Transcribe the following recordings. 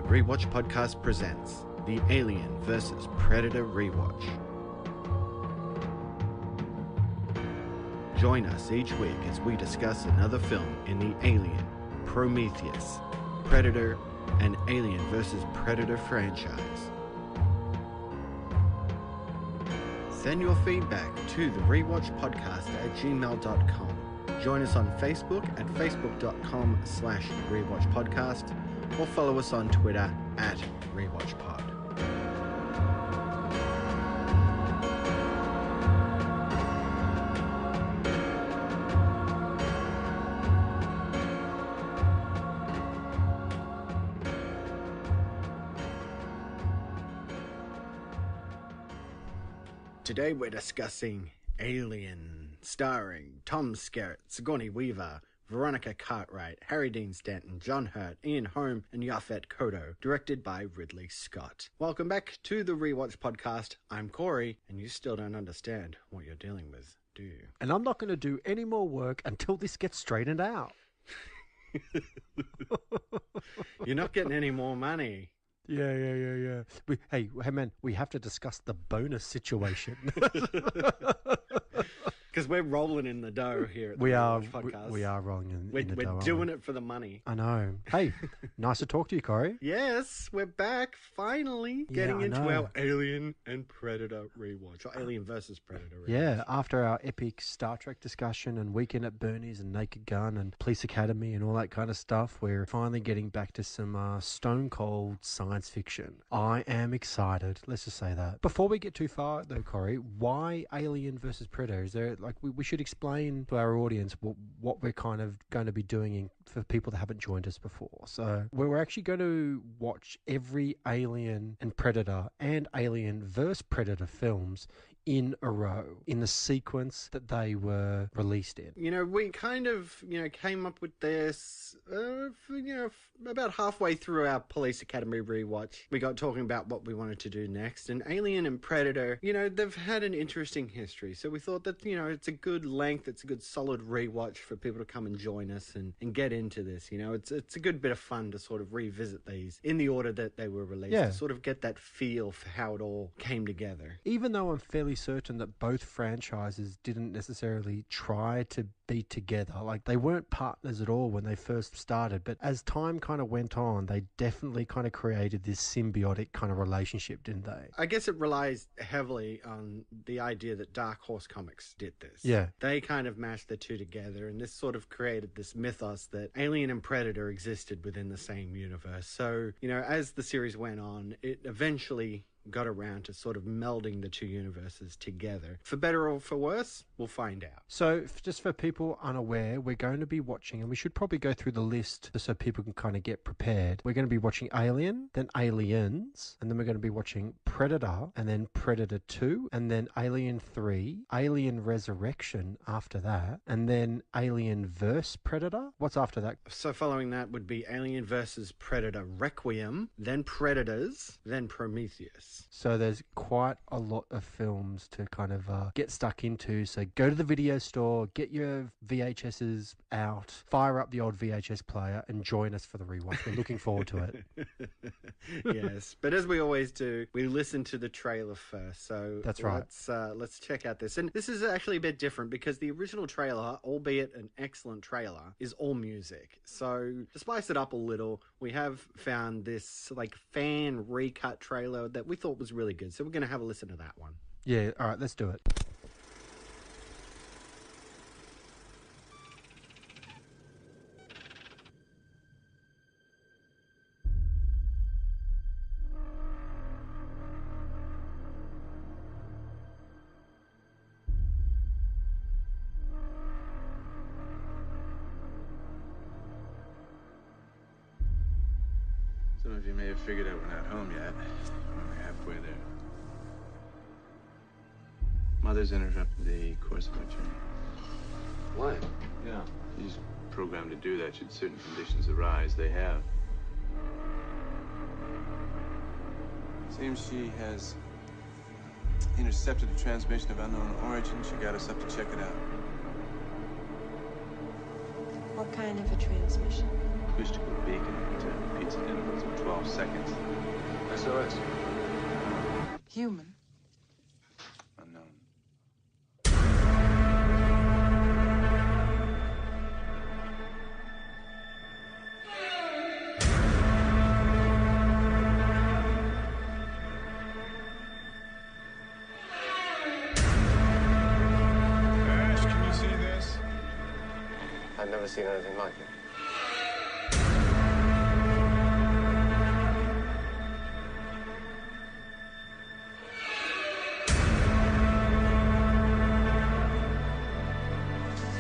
Rewatch Podcast presents the Alien vs. Predator Rewatch. Join us each week as we discuss another film in the Alien, Prometheus, Predator, and Alien vs. Predator franchise. Send your feedback to the rewatchpodcast@gmail.com. Join us on Facebook at facebook.com/rewatchpodcast or follow us on Twitter @rewatchpod. Today we're discussing Alien, starring Tom Skerritt, Sigourney Weaver, Veronica Cartwright, Harry Dean Stanton, John Hurt, Ian Holm, and Yaphet Kotto, directed by Ridley Scott. Welcome back to the Rewatch Podcast. I'm Corey, and you still don't understand what you're dealing with, do you? And I'm not going to do any more work until this gets straightened out. You're not getting any more money. Yeah. Hey, man, we have to discuss the bonus situation. Because we're rolling in the dough here at the Rewatch Podcast. We are rolling in the dough. We're doing it for the money. I know. Hey, nice to talk to you, Corey. Yes, we're back, finally, getting into our Alien and Predator rewatch. Or Alien versus Predator rewatch. Yeah, after our epic Star Trek discussion and Weekend at Bernie's and Naked Gun and Police Academy and all that kind of stuff, we're finally getting back to some stone cold science fiction. I am excited. Let's just say that. Before we get too far, though, Corey, why Alien versus Predator? Is there, we should explain to our audience what we're kind of going to be doing for people that haven't joined us before. So we're actually going to watch every Alien and Predator and Alien vs. Predator films in a row, in the sequence that they were released in. You know, we kind of, came up with this, about halfway through our Police Academy rewatch. We got talking about what we wanted to do next. And Alien and Predator, they've had an interesting history. So we thought that, it's a good length, it's a good solid rewatch for people to come and join us and get into this. It's a good bit of fun to sort of revisit these in the order that they were released, to sort of get that feel for how it all came together. Even though I'm fairly certain that both franchises didn't necessarily try to be together. Like, they weren't partners at all when they first started, but as time kind of went on, they definitely kind of created this symbiotic kind of relationship, didn't they? I guess it relies heavily on the idea that Dark Horse Comics did this. Yeah. They kind of mashed the two together, and this sort of created this mythos that Alien and Predator existed within the same universe. So, as the series went on, it eventually got around to sort of melding the two universes together. For better or for worse, we'll find out. So just for people unaware, we're going to be watching, and we should probably go through the list so people can kind of get prepared. We're going to be watching Alien, then Aliens, and then we're going to be watching Predator, and then Predator 2, and then Alien 3, Alien Resurrection after that, and then Alien vs. Predator. What's after that? So following that would be Alien vs. Predator Requiem, then Predators, then Prometheus. So there's quite a lot of films to kind of get stuck into. So go to the video store, get your VHSs out, fire up the old VHS player, and join us for the rewatch. We're looking forward to it. Yes, but as we always do, we listen to the trailer first. So that's right. Let's check out this. And this is actually a bit different because the original trailer, albeit an excellent trailer, is all music. So to spice it up a little, we have found this fan recut trailer that we thought was really good. So we're going to have a listen to that one. Yeah, all right, let's do it. Some of you may have figured out we're not home yet. We're only halfway there. Mother's interrupted the course of our journey. Why? Yeah. She's programmed to do that should certain conditions arise. They have. Seems she has intercepted a transmission of unknown origin. She got us up to check it out. What kind of a transmission? Wish to put bacon into pizza at intervals of 12 seconds. SOS. Human. Unknown. Ash, can you see this? I've never seen anything like it.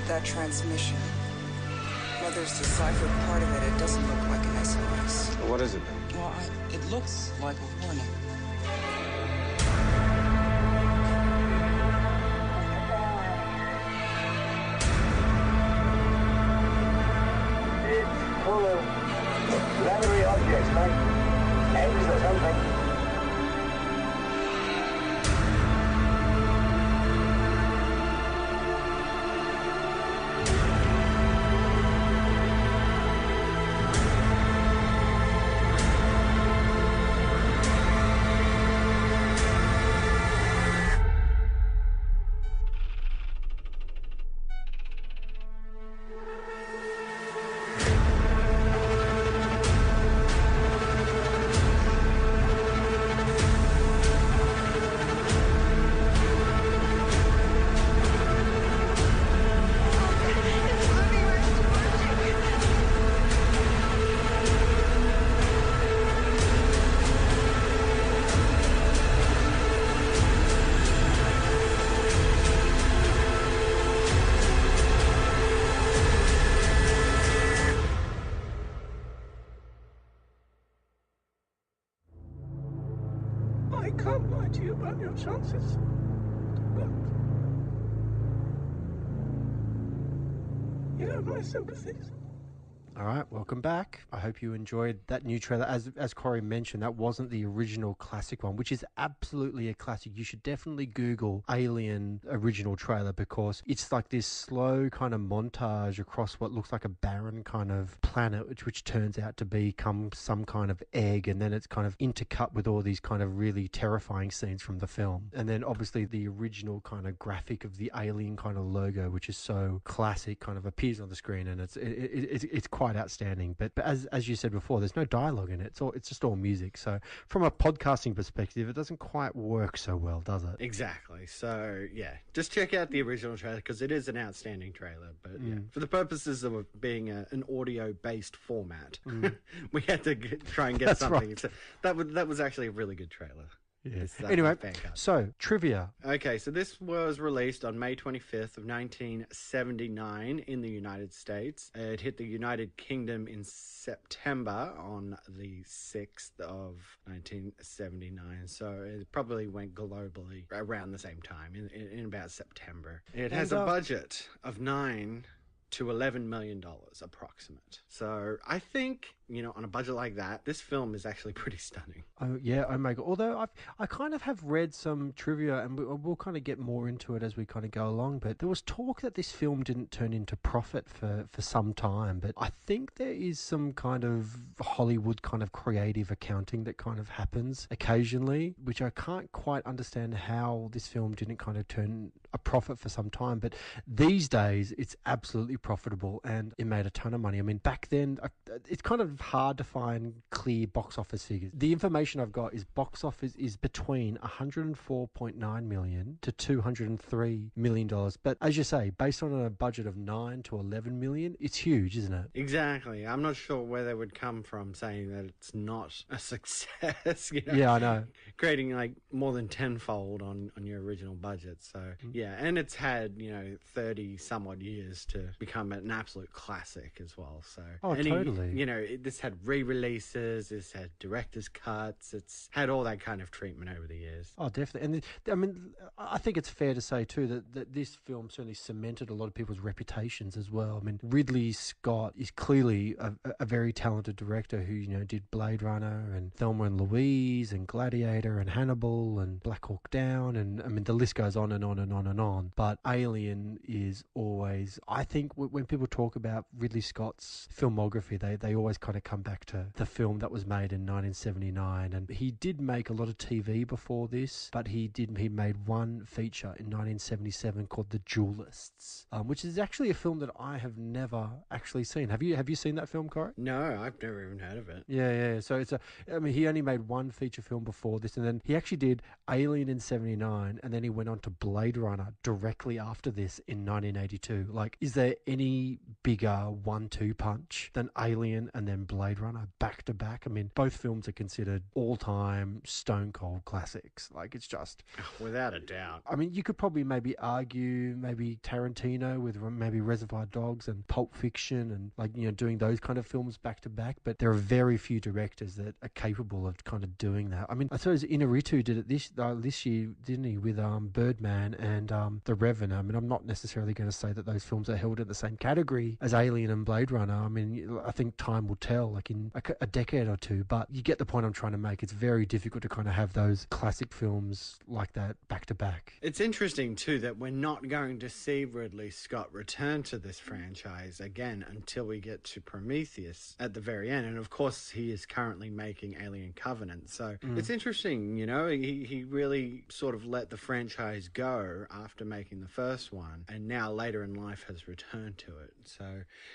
That transmission. Mother's deciphered part of it. It doesn't look like an SOS. What is it then? Well, it looks like a warning. It's full of leathery objects, like eggs or something. I can't lie to you about your chances. But you have my sympathies. All right, welcome back. I hope you enjoyed that new trailer. As Cory mentioned, that wasn't the original classic one, which is absolutely a classic. You should definitely Google Alien original trailer because it's like this slow kind of montage across what looks like a barren kind of planet, which turns out to become some kind of egg, and then it's kind of intercut with all these kind of really terrifying scenes from the film. And then obviously the original kind of graphic of the Alien kind of logo, which is so classic, kind of appears on the screen, and it's quite outstanding. But as you said before, there's no dialogue in it. It's just all music. So from a podcasting perspective, it doesn't quite work so well, does it? Exactly. So yeah, just check out the original trailer because it is an outstanding trailer. But yeah, for the purposes of being an audio-based format, we had to try and get That's something. right. So that was actually a really good trailer. Yeah. That Anyway, fan cut. so trivia. Okay, so this was released on May 25th of 1979 in the United States. It hit the United Kingdom in September on the 6th of 1979. So it probably went globally around the same time, in about September. It has a budget of $9 to $11 million approximate. So I think, on a budget like that, this film is actually pretty stunning. Oh yeah, oh my god. Although I kind of have read some trivia, and we'll kind of get more into it as we kind of go along, but there was talk that this film didn't turn into profit for some time, but I think there is some kind of Hollywood kind of creative accounting that kind of happens occasionally, which I can't quite understand how this film didn't kind of turn a profit for some time, but these days it's absolutely profitable and it made a ton of money. I mean, back then it's kind of hard to find clear box office figures. The information I've got is box office is between $104.9 million to $203 million. But as you say, based on a budget of $9 to $11 million, it's huge, isn't it? Exactly. I'm not sure where they would come from saying that it's not a success. Yeah, I know. Creating like more than tenfold on your original budget. So yeah, and it's had 30 some odd years to become an absolute classic as well. So totally. This had re-releases, this had director's cuts, it's had all that kind of treatment over the years. Oh, definitely. And I think it's fair to say too that this film certainly cemented a lot of people's reputations as well. I mean, Ridley Scott is clearly a very talented director who did Blade Runner and Thelma and Louise and Gladiator and Hannibal and Black Hawk Down, and I mean the list goes on and on and on and on. But Alien is always, I think, when people talk about Ridley Scott's filmography, they always kind of come back to the film that was made in 1979. And he did make a lot of TV before this, but he made one feature in 1977 called The Duelists, which is actually a film that I have never actually seen. Have you seen that film, Corey? No, I've never even heard of it. Yeah. So he only made one feature film before this, and then he actually did Alien in 79, and then he went on to Blade Runner directly after this in 1982. Like, is there any bigger 1-2 punch than Alien and then Blade Runner back to back? I mean, both films are considered all-time stone cold classics. Like, it's just... Without a doubt. I mean, you could probably maybe argue maybe Tarantino with maybe Reservoir Dogs and Pulp Fiction and, like, you know, doing those kind of films back to back, but there are very few directors that are capable of kind of doing that. I mean, I suppose Inarritu did it this year, didn't he, with Birdman and The Revenant. I mean, I'm not necessarily going to say that those films are held in the same category as Alien and Blade Runner. I mean, I think time will tell, like in a decade or two, but you get the point I'm trying to make. It's very difficult to kind of have those classic films like that back to back. It's interesting too that we're not going to see Ridley Scott return to this franchise again until we get to Prometheus at the very end. And of course, he is currently making Alien Covenant. So it's interesting, you know, he really sort of let the franchise go after making the first one, and now later in life has returned to it. So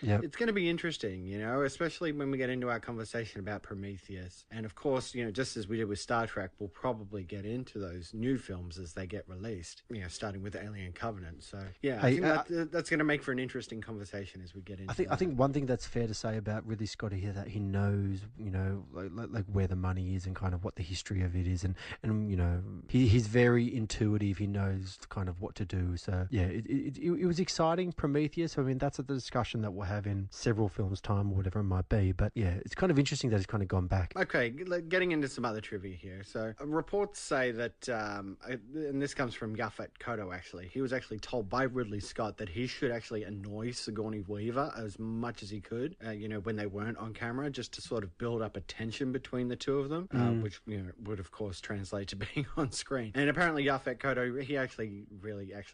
it's going to be interesting, you know, especially when we get into our conversation about Prometheus. And of course, you know, just as we did with Star Trek, we'll probably get into those new films as they get released, you know, starting with Alien Covenant. So I think that's going to make for an interesting conversation as we get into I think one thing that's fair to say about Ridley Scott here, that he knows, you know, like where the money is and kind of what the history of it is, and you know, he's very intuitive. He knows kind of what to do. So yeah, it was exciting, Prometheus. I mean, that's the discussion that we'll have in several films' time or whatever it might be. But yeah, it's kind of interesting that it's kind of gone back. Okay, getting into some other trivia here. So reports say that, and this comes from Yaphet Kotto actually, he was actually told by Ridley Scott that he should actually annoy Sigourney Weaver as much as he could, you know, when they weren't on camera, just to sort of build up a tension between the two of them, which, you know, would of course translate to being on screen. And apparently Yaphet Kotto, he actually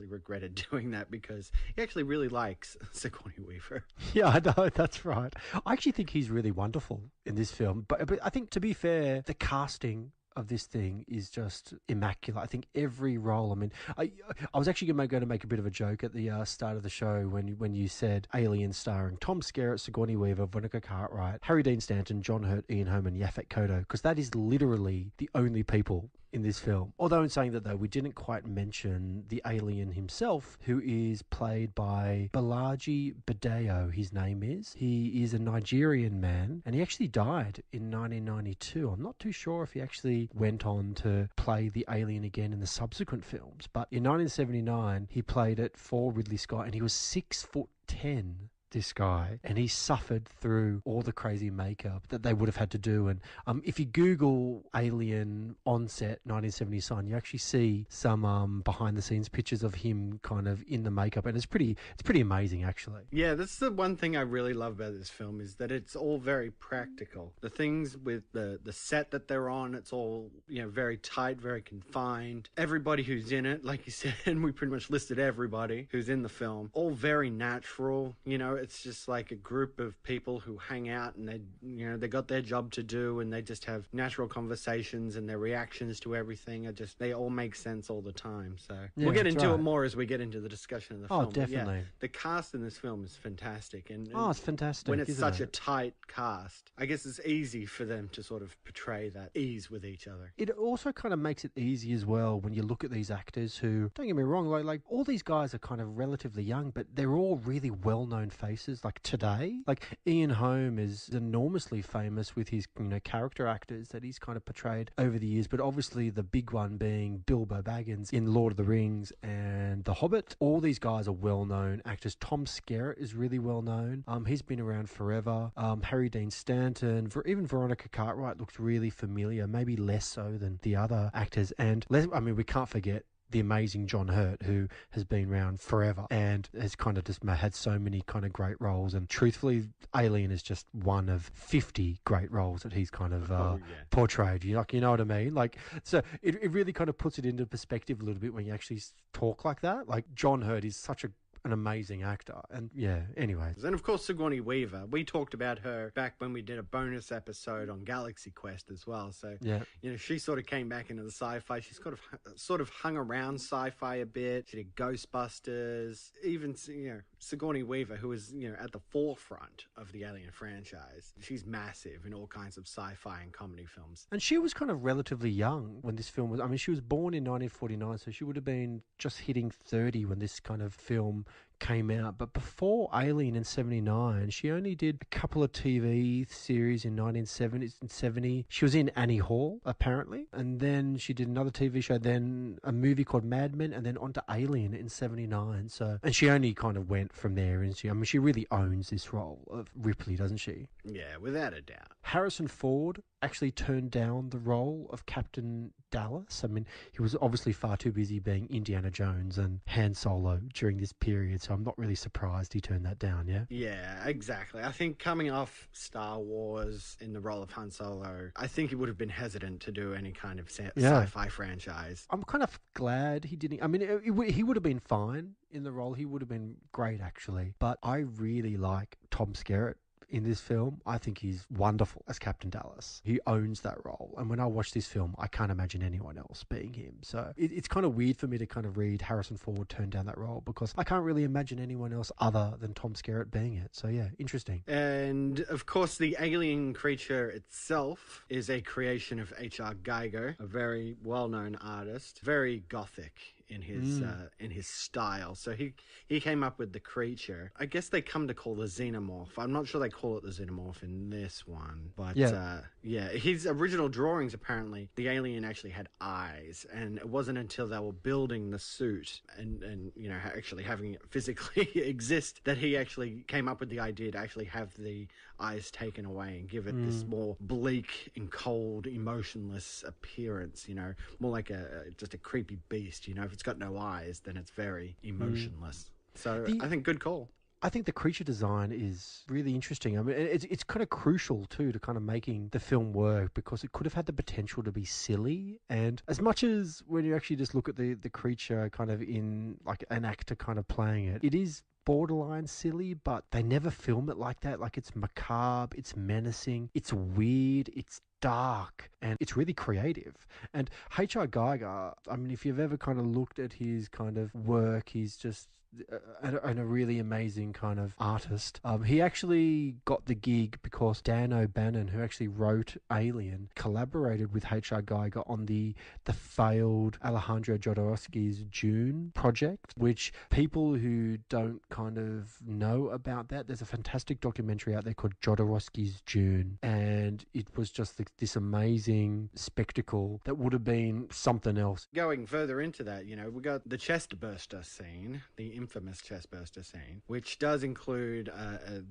regretted doing that because he actually really likes Sigourney Weaver. Yeah, I know, that's right. I actually think he's really wonderful in this film, but I think, to be fair, the casting of this thing is just immaculate. I think every role, I mean, I was actually going to make a bit of a joke at the start of the show when you said Alien starring Tom Skerritt, Sigourney Weaver, Veronica Cartwright, Harry Dean Stanton, John Hurt, Ian Holm and Yaphet Kotto, because that is literally the only people in this film. Although in saying that, though, we didn't quite mention the alien himself, who is played by Balaji Badeo, his name is. He is a Nigerian man, and he actually died in 1992. I'm not too sure if he actually went on to play the alien again in the subsequent films, but in 1979, he played it for Ridley Scott, and he was 6'10", this guy, and he suffered through all the crazy makeup that they would have had to do. And if you Google Alien on set 1979, you actually see some behind the scenes pictures of him kind of in the makeup, and it's pretty amazing actually. Yeah, that's the one thing I really love about this film, is that it's all very practical. The things with the set that they're on, it's all, you know, very tight, very confined. Everybody who's in it, like you said, and we pretty much listed everybody who's in the film, all very natural, you know. It's just like a group of people who hang out, and they got their job to do, and they just have natural conversations, and their reactions to everything they all make sense all the time. So we'll get into it more as we get into the discussion of the film. Oh, definitely. Yeah, the cast in this film is fantastic, and it's fantastic. When it's such a tight cast, I guess it's easy for them to sort of portray that ease with each other. It also kind of makes it easy as well when you look at these actors who, don't get me wrong, like all these guys are kind of relatively young, but they're all really well-known faces. Like today, like Ian Holm is enormously famous with his, you know, character actors that he's kind of portrayed over the years, but obviously the big one being Bilbo Baggins in Lord of the Rings and The Hobbit. All these guys are well-known actors. Tom Skerritt is really well-known. He's been around forever. Harry Dean Stanton, even Veronica Cartwright looks really familiar, maybe less so than the other actors. And we can't forget the amazing John Hurt, who has been around forever and has kind of just had so many kind of great roles. And truthfully, Alien is just one of 50 great roles that he's kind of portrayed. You know what I mean? Like, so it really kind of puts it into perspective a little bit when you actually talk like that. Like, John Hurt is such an amazing actor. And yeah, anyways. And of course, Sigourney Weaver. We talked about her back when we did a bonus episode on Galaxy Quest as well. So, yeah, you know, she sort of came back into the sci-fi. She's sort of hung around sci-fi a bit. She did Ghostbusters. Even, you know, Sigourney Weaver, who was, you know, at the forefront of the Alien franchise. She's massive in all kinds of sci-fi and comedy films. And she was kind of relatively young when this film was. I mean, she was born in 1949, so she would have been just hitting 30 when this kind of film came out. But before Alien in 79, she only did a couple of TV series in 1970. She was in Annie Hall, apparently. And then she did another TV show, then a movie called Mad Men, and then on to Alien in 79. So, and she only kind of went from there. And she really owns this role of Ripley, doesn't she? Yeah, without a doubt. Harrison Ford actually turned down the role of Captain Dallas. I mean, he was obviously far too busy being Indiana Jones and Han Solo during this period, so I'm not really surprised he turned that down, yeah? Yeah, exactly. I think coming off Star Wars in the role of Han Solo, I think he would have been hesitant to do any kind of sci-fi franchise. I'm kind of glad he didn't. I mean, he would have been fine in the role. He would have been great, actually. But I really like Tom Skerritt in this film. I think he's wonderful as Captain Dallas. He owns that role. And when I watch this film, I can't imagine anyone else being him. So it's kind of weird for me to kind of read Harrison Ford turn down that role, because I can't really imagine anyone else other than Tom Skerritt being it. So yeah, interesting. And of course, the alien creature itself is a creation of H.R. Geiger, a very well-known artist, very gothic in his style. So he came up with the creature. I guess they come to call the xenomorph. I'm not sure they call it the xenomorph in this one, but his original drawings, apparently the alien actually had eyes, and it wasn't until they were building the suit and you know, actually having it physically exist that he actually came up with the idea to actually have the eyes taken away and give it this more bleak and cold, emotionless appearance, you know, more like just a creepy beast. You know, if it's got no eyes, then it's very emotionless. So I think good call. I think the creature design is really interesting. I mean, it's kind of crucial too to kind of making the film work, because it could have had the potential to be silly. And as much as when you actually just look at the creature kind of in like an actor kind of playing it, it is borderline silly, but they never film it like that. Like, it's macabre, it's menacing, it's weird, it's dark, and it's really creative. And H.R. Geiger, I mean, if you've ever kind of looked at his kind of work, he's just and a really amazing kind of artist. He actually got the gig because Dan O'Bannon, who actually wrote Alien, collaborated with H.R. Geiger on the failed Alejandro Jodorowsky's Dune project, which people who don't kind of know about that, there's a fantastic documentary out there called Jodorowsky's Dune, and it was just this amazing spectacle that would have been something else. Going further into that, you know, we got the chest burster scene, the infamous chest burster scene, which does include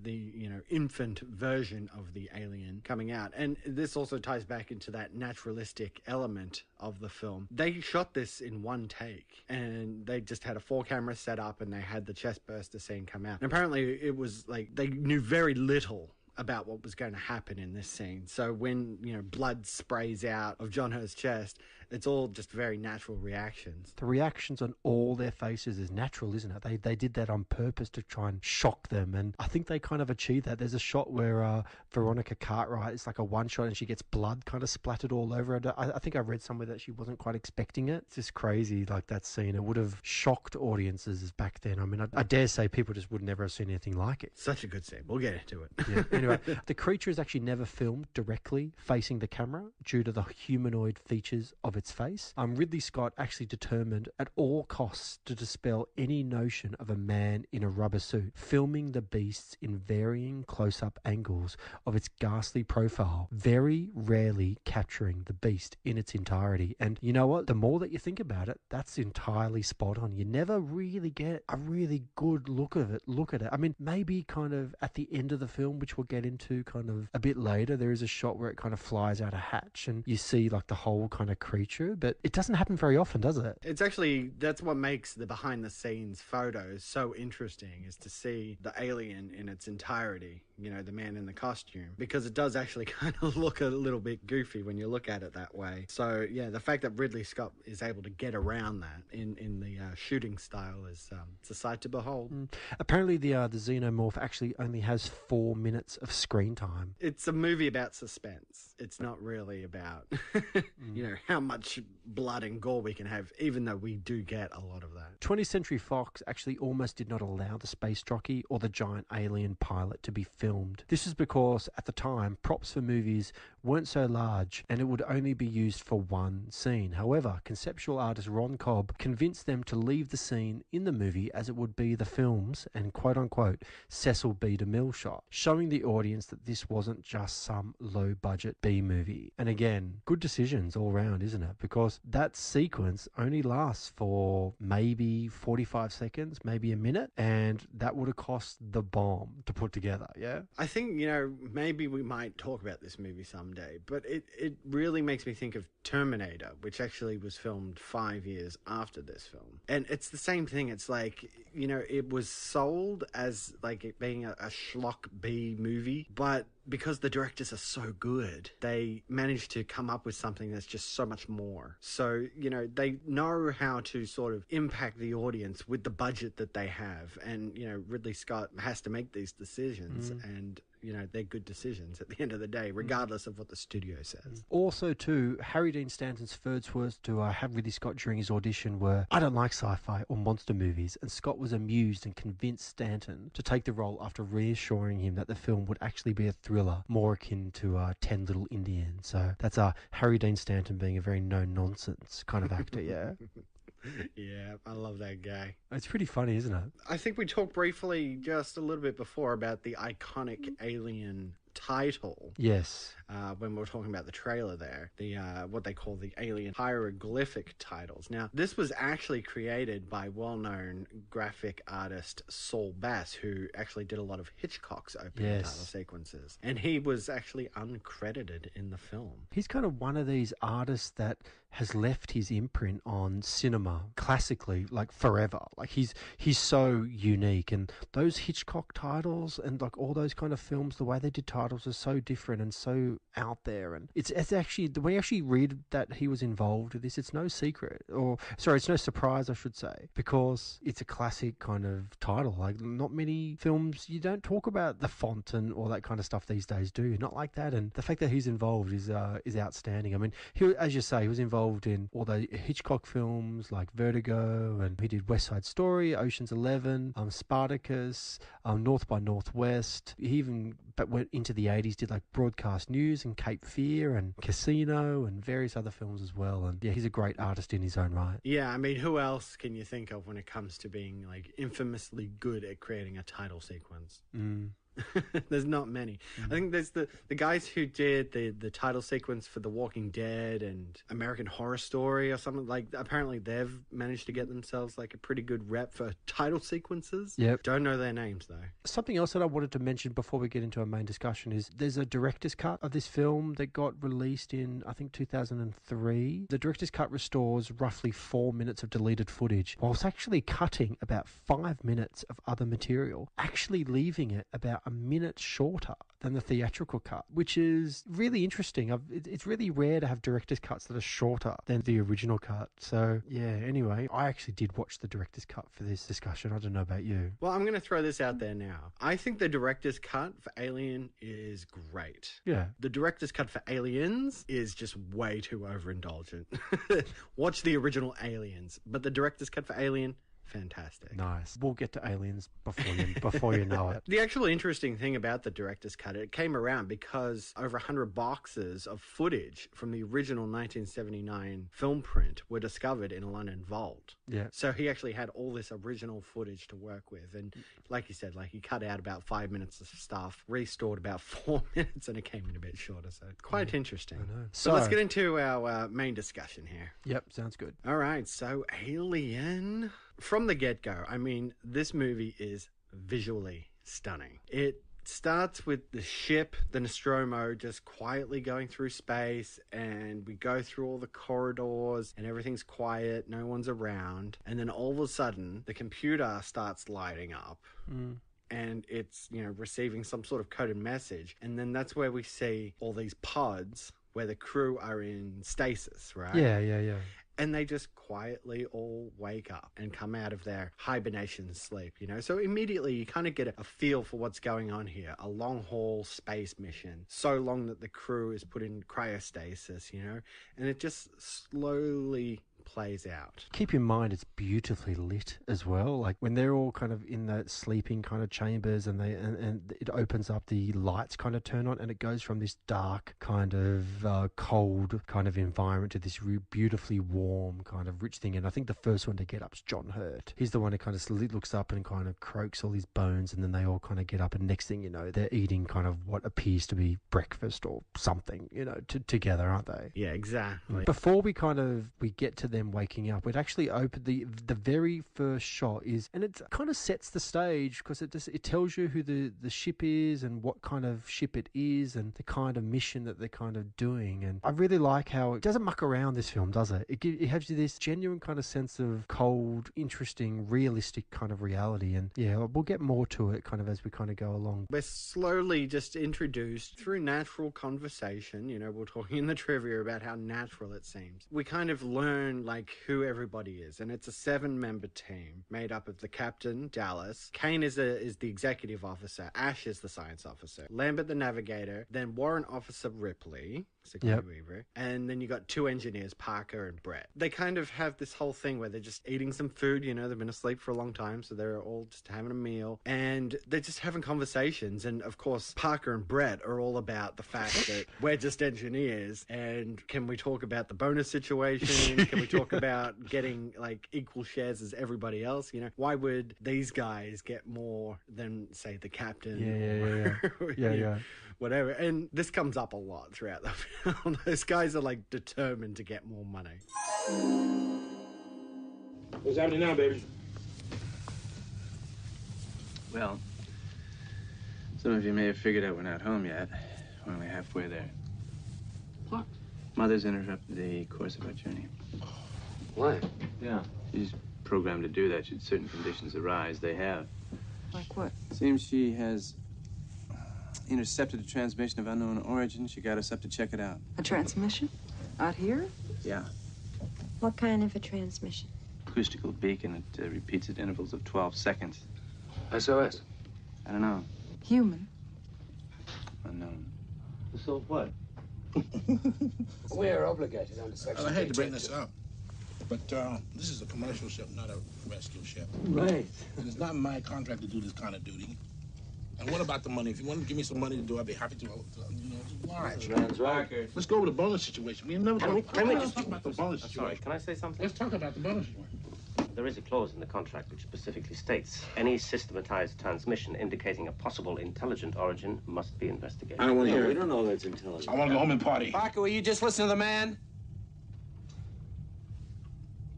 the, you know, infant version of the alien coming out. And this also ties back into that naturalistic element of the film. They shot this in one take, and they just had a 4-camera setup, and they had the chest burster scene come out. And apparently it was like they knew very little about what was going to happen in this scene. So when, you know, blood sprays out of John Hurt's chest, it's all just very natural reactions. The reactions on all their faces is natural, isn't it? They did that on purpose to try and shock them, and I think they kind of achieved that. There's a shot where Veronica Cartwright, it's like a one shot, and she gets blood kind of splattered all over her. I think I read somewhere that she wasn't quite expecting it. It's just crazy, like that scene. It would have shocked audiences back then. I mean, I dare say people just would never have seen anything like it. Such a good scene. We'll get into it. Yeah. Anyway, the creature is actually never filmed directly facing the camera due to the humanoid features of its face. Ridley Scott actually determined at all costs to dispel any notion of a man in a rubber suit, filming the beasts in varying close-up angles of its ghastly profile, very rarely capturing the beast in its entirety. And you know what? The more that you think about it, that's entirely spot on. You never really get a really good look at it. I mean, maybe kind of at the end of the film, which we'll get get into kind of a bit later. There is a shot where it kind of flies out a hatch and you see like the whole kind of creature, but it doesn't happen very often, does it? It's actually, that's what makes the behind the scenes photos so interesting, is to see the alien in its entirety, you know, the man in the costume, because it does actually kind of look a little bit goofy when you look at it that way. So yeah, the fact that Ridley Scott is able to get around that in the shooting style is it's a sight to behold. Apparently the xenomorph actually only has 4 minutes of screen time. It's a movie about suspense. It's not really about you know, how much blood and gore we can have, even though we do get a lot of that. 20th Century Fox actually almost did not allow the space jockey or the giant alien pilot to be filmed. This is because at the time props for movies weren't so large and it would only be used for one scene. However, conceptual artist Ron Cobb convinced them to leave the scene in the movie as it would be the film's and quote-unquote Cecil B. DeMille shot, showing the audience that this wasn't just some low-budget B-movie. And again, good decisions all round, isn't it? Because that sequence only lasts for maybe 45 seconds, maybe a minute, and that would have cost the bomb to put together, yeah? I think, you know, maybe we might talk about this movie someday, but it really makes me think of Terminator, which actually was filmed 5 years after this film. And it's the same thing. It's like, you know, it was sold as like it being a schlock B movie, but because the directors are so good, they managed to come up with something that's just so much more. So, you know, they know how to sort of impact the audience with the budget that they have. And, you know, Ridley Scott has to make these decisions and, you know, they're good decisions at the end of the day, regardless of what the studio says. Also, too, Harry Dean Stanton's first words to have Ridley Scott during his audition were, "I don't like sci-fi or monster movies," and Scott was amused and convinced Stanton to take the role after reassuring him that the film would actually be a thriller more akin to 10 Little Indians. So that's Harry Dean Stanton being a very no-nonsense kind of actor, yeah? Yeah, I love that guy. It's pretty funny, isn't it? I think we talked briefly just a little bit before about the iconic Alien title. Yes. When we were talking about the trailer there, the what they call the Alien hieroglyphic titles. Now, this was actually created by well-known graphic artist Saul Bass, who actually did a lot of Hitchcock's opening title sequences. And he was actually uncredited in the film. He's kind of one of these artists that has left his imprint on cinema classically, like forever. Like he's so unique, and those Hitchcock titles and like all those kind of films, the way they did titles are so different and so out there. And it's actually, when you actually read that he was involved with this, it's no secret, or sorry, it's no surprise, I should say, because it's a classic kind of title. Like not many films, you don't talk about the font and all that kind of stuff these days, do you? Not like that. And the fact that he's involved is outstanding. I mean, he, as you say, he was involved in all the Hitchcock films like Vertigo, and he did West Side Story, Ocean's 11, Spartacus, North by Northwest. He even went into the 80s, did like Broadcast News and Cape Fear and Casino and various other films as well. And yeah, he's a great artist in his own right. Yeah, I mean, who else can you think of when it comes to being like infamously good at creating a title sequence? There's not many. I think there's the guys who did the title sequence for The Walking Dead and American Horror Story or something. Like, apparently they've managed to get themselves like a pretty good rep for title sequences. Yep. Don't know their names though. Something else that I wanted to mention before we get into our main discussion is there's a director's cut of this film that got released in, I think, 2003. The director's cut restores roughly 4 minutes of deleted footage, whilst actually cutting about 5 minutes of other material, actually leaving it about a minute shorter than the theatrical cut, which is really interesting. It's really rare to have director's cuts that are shorter than the original cut. So yeah, anyway, I actually did watch the director's cut for this discussion. I don't know about you. Well, I'm going to throw this out there now. I think the director's cut for Alien is great. Yeah. The director's cut for Aliens is just way too overindulgent. Watch the original Aliens, but the director's cut for Alien, fantastic. Nice. We'll get to Aliens before you know it. The actual interesting thing about the director's cut, it came around because over 100 boxes of footage from the original 1979 film print were discovered in a London vault. Yeah. So he actually had all this original footage to work with. And like you said, like he cut out about 5 minutes of stuff, restored about 4 minutes, and it came in a bit shorter. So quite interesting. I know. So let's get into our main discussion here. Yep, sounds good. All right. So Alien, from the get-go, I mean, this movie is visually stunning. It It starts with the ship, the Nostromo, just quietly going through space, and we go through all the corridors, and everything's quiet, no one's around, and then all of a sudden, the computer starts lighting up. And it's, receiving some sort of coded message. And then that's where we see all these pods where the crew are in stasis, right? Yeah. And they just quietly all wake up and come out of their hibernation sleep, So immediately you kind of get a feel for what's going on here. A long-haul space mission, so long that the crew is put in cryostasis, And it just slowly plays out. Keep in mind it's beautifully lit as well. Like when they're all kind of in that sleeping kind of chambers, and it opens up, the lights kind of turn on, and it goes from this dark kind of cold kind of environment to this beautifully warm kind of rich thing. And I think the first one to get up is John Hurt. He's the one who kind of looks up and kind of croaks all his bones, and then they all kind of get up, and next thing you know, they're eating kind of what appears to be breakfast or something, together, aren't they? Yeah, exactly. Before we get to them waking up, it actually opened the very first shot is, and it kind of sets the stage because it tells you who the ship is and what kind of ship it is and the kind of mission that they're kind of doing. And I really like how it doesn't muck around, this film, does it? It gives you this genuine kind of sense of cold, interesting, realistic kind of reality. And yeah, we'll get more to it kind of as we kind of go along. We're slowly just introduced through natural conversation. We're talking in the trivia about how natural it seems. We kind of learn who everybody is, and it's a 7-member team made up of the captain, Dallas. Kane is the executive officer. Ash is the science officer. Lambert the navigator. Then Warrant Officer Ripley, Sigourney Weaver, and then you got 2 engineers, Parker and Brett. They kind of have this whole thing where they're just eating some food. They've been asleep for a long time, so they're all just having a meal, and they're just having conversations. And of course, Parker and Brett are all about the fact that we're just engineers, and can we talk about the bonus situation? Can we talk about getting equal shares as everybody else? Why would these guys get more than, say, the captain? Yeah. Whatever. And this comes up a lot throughout the film. Those guys are determined to get more money. What's happening now, baby? Well, some of you may have figured out we're not home yet. We're only halfway there. What? Mother's interrupted the course of our journey. Why? Yeah. She's programmed to do that should certain conditions arise. They have. Like what? Seems she has intercepted a transmission of unknown origin. She got us up to check it out. A transmission? Out here? Yeah. What kind of a transmission? Acoustical beacon. It repeats at intervals of 12 seconds. SOS? I don't know. Human? Unknown. So what? We're obligated under Section I hate to bring this up, but this is a commercial ship, not a rescue ship. Right. And it's not my contract to do this kind of duty. And what about the money? If you want to give me some money to do, I'd be happy to oblige. Man's right. Let's go over the bonus situation. We've never talked about the bonus situation. Sorry, can I say something? Let's talk about the bonus situation. There is a clause in the contract which specifically states any systematized transmission indicating a possible intelligent origin must be investigated. I don't want to hear it. We don't know that's intelligent. I want to go home and party. Parker, will you just listen to the man?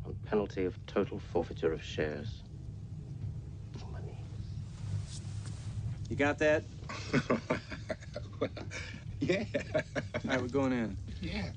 On penalty of total forfeiture of shares. Money. You got that? Yeah. All right, we're going in. Yeah.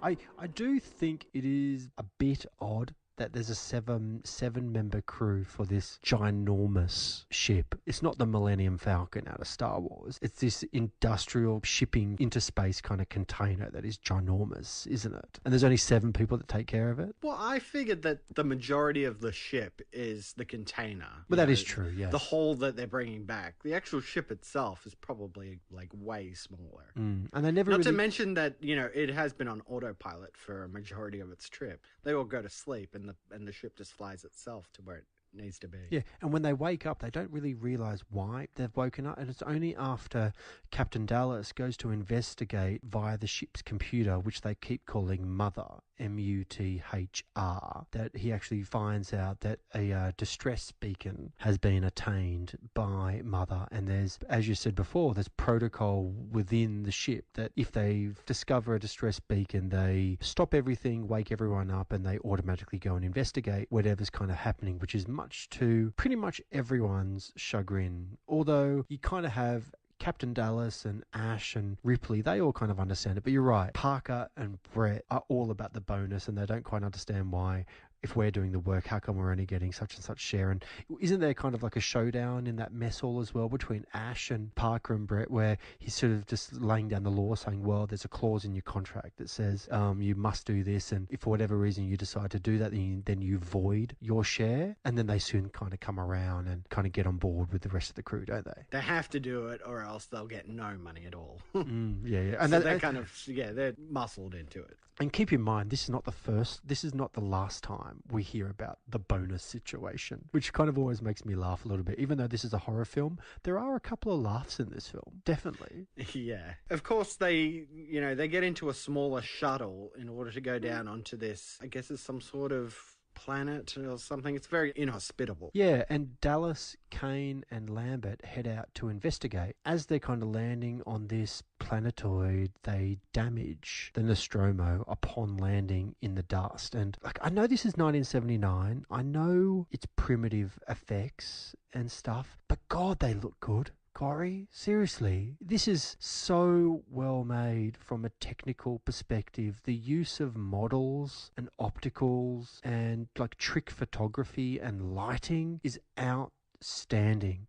I do think it is a bit odd that there's a seven-member crew for this ginormous ship. It's not the Millennium Falcon out of Star Wars. It's this industrial shipping into space kind of container that is ginormous, isn't it? And there's only 7 people that take care of it. Well, I figured that the majority of the ship is the container. But that is true, yes. The hull that they're bringing back. The actual ship itself is probably way smaller. And they never Not to mention that, it has been on autopilot for a majority of its trip. They all go to sleep and the ship just flies itself to where it needs to be. Yeah, and when they wake up, they don't really realise why they've woken up, and it's only after Captain Dallas goes to investigate via the ship's computer, which they keep calling Mother, M-U-T-H-R, that he actually finds out that a distress beacon has been attained by Mother, and there's, as you said before, there's protocol within the ship that if they discover a distress beacon, they stop everything, wake everyone up, and they automatically go and investigate whatever's kind of happening, which is much much to pretty much everyone's chagrin. Although you kind of have Captain Dallas and Ash and Ripley, they all kind of understand it. But you're right, Parker and Brett are all about the bonus, and they don't quite understand why, if we're doing the work, how come we're only getting such and such share? And isn't there kind of like a showdown in that mess hall as well between Ash and Parker and Brett, where he's sort of just laying down the law saying, well, there's a clause in your contract that says you must do this, and if for whatever reason you decide to do that, then you void your share. And then they soon kind of come around and kind of get on board with the rest of the crew, don't they? They have to do it, or else they'll get no money at all. Yeah. And so they're kind of, they're muscled into it. And keep in mind, this is not the last time we hear about the bonus situation, which kind of always makes me laugh a little bit. Even though this is a horror film, there are a couple of laughs in this film, definitely. Yeah. Of course, they get into a smaller shuttle in order to go down onto this, I guess it's some sort of planet or something. It's very inhospitable. Yeah, and Dallas, Kane, and Lambert head out to investigate. As they're kind of landing on this planetoid, they damage the Nostromo upon landing in the dust. And I know this is 1979. I know it's primitive effects and stuff, but God, they look good. Cory, seriously, this is so well made from a technical perspective. The use of models and opticals and trick photography and lighting is outstanding.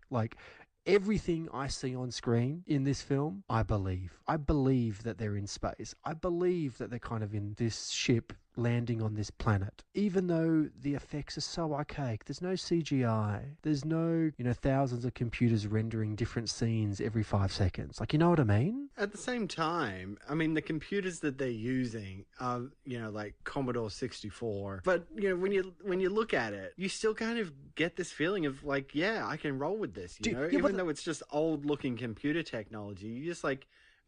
Everything I see on screen in this film, I believe. I believe that they're in space. I believe that they're kind of in this ship landing on this planet. Even though the effects are so archaic, there's no CGI. There's no, thousands of computers rendering different scenes every 5 seconds. You know what I mean? At the same time, the computers that they're using are, like Commodore 64. But, when you look at it, you still kind of get this feeling of I can roll with this, even though it's just old looking computer technology. You're just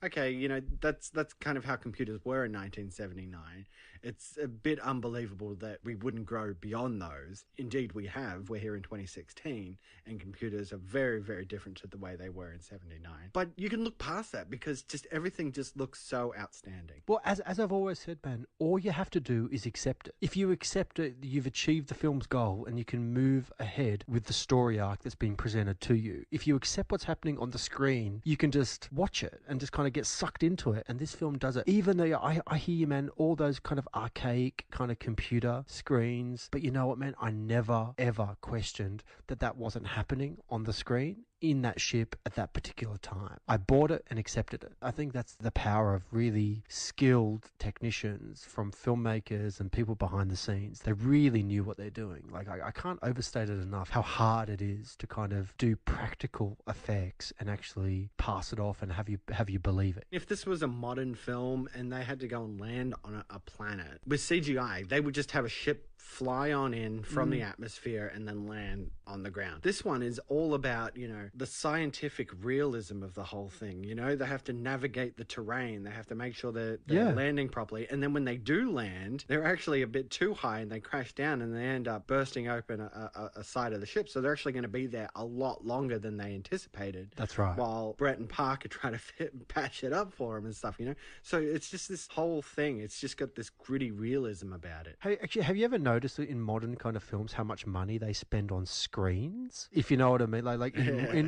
okay, that's kind of how computers were in 1979. It's a bit unbelievable that we wouldn't grow beyond those. Indeed, we have. We're here in 2016, and computers are very, very different to the way they were in 79. But you can look past that because just everything just looks so outstanding. Well, as I've always said, man, all you have to do is accept it. If you accept it, you've achieved the film's goal, and you can move ahead with the story arc that's being presented to you. If you accept what's happening on the screen, you can just watch it and just kind of get sucked into it, and this film does it. Even though I hear you, man, all those kind of archaic kind of computer screens, but you know what, man, I never ever questioned that wasn't happening on the screen in that ship at that particular time. I bought it and accepted it. I think that's the power of really skilled technicians, from filmmakers and people behind the scenes. They really knew what they're doing. I can't overstate it enough how hard it is to kind of do practical effects and actually pass it off and have you believe it. If this was a modern film and they had to go and land on a planet with CGI, they would just have a ship fly on in from the atmosphere and then land on the ground. This one is all about, the scientific realism of the whole thing. They have to navigate the terrain. They have to make sure they're landing properly. And then when they do land, they're actually a bit too high and they crash down and they end up bursting open a side of the ship. So they're actually going to be there a lot longer than they anticipated. That's right. While Brett and Parker try to patch it up for them and stuff, So it's just this whole thing. It's just got this gritty realism about it. Hey, actually, have you ever noticed in modern kind of films how much money they spend on screens? If you know what I mean,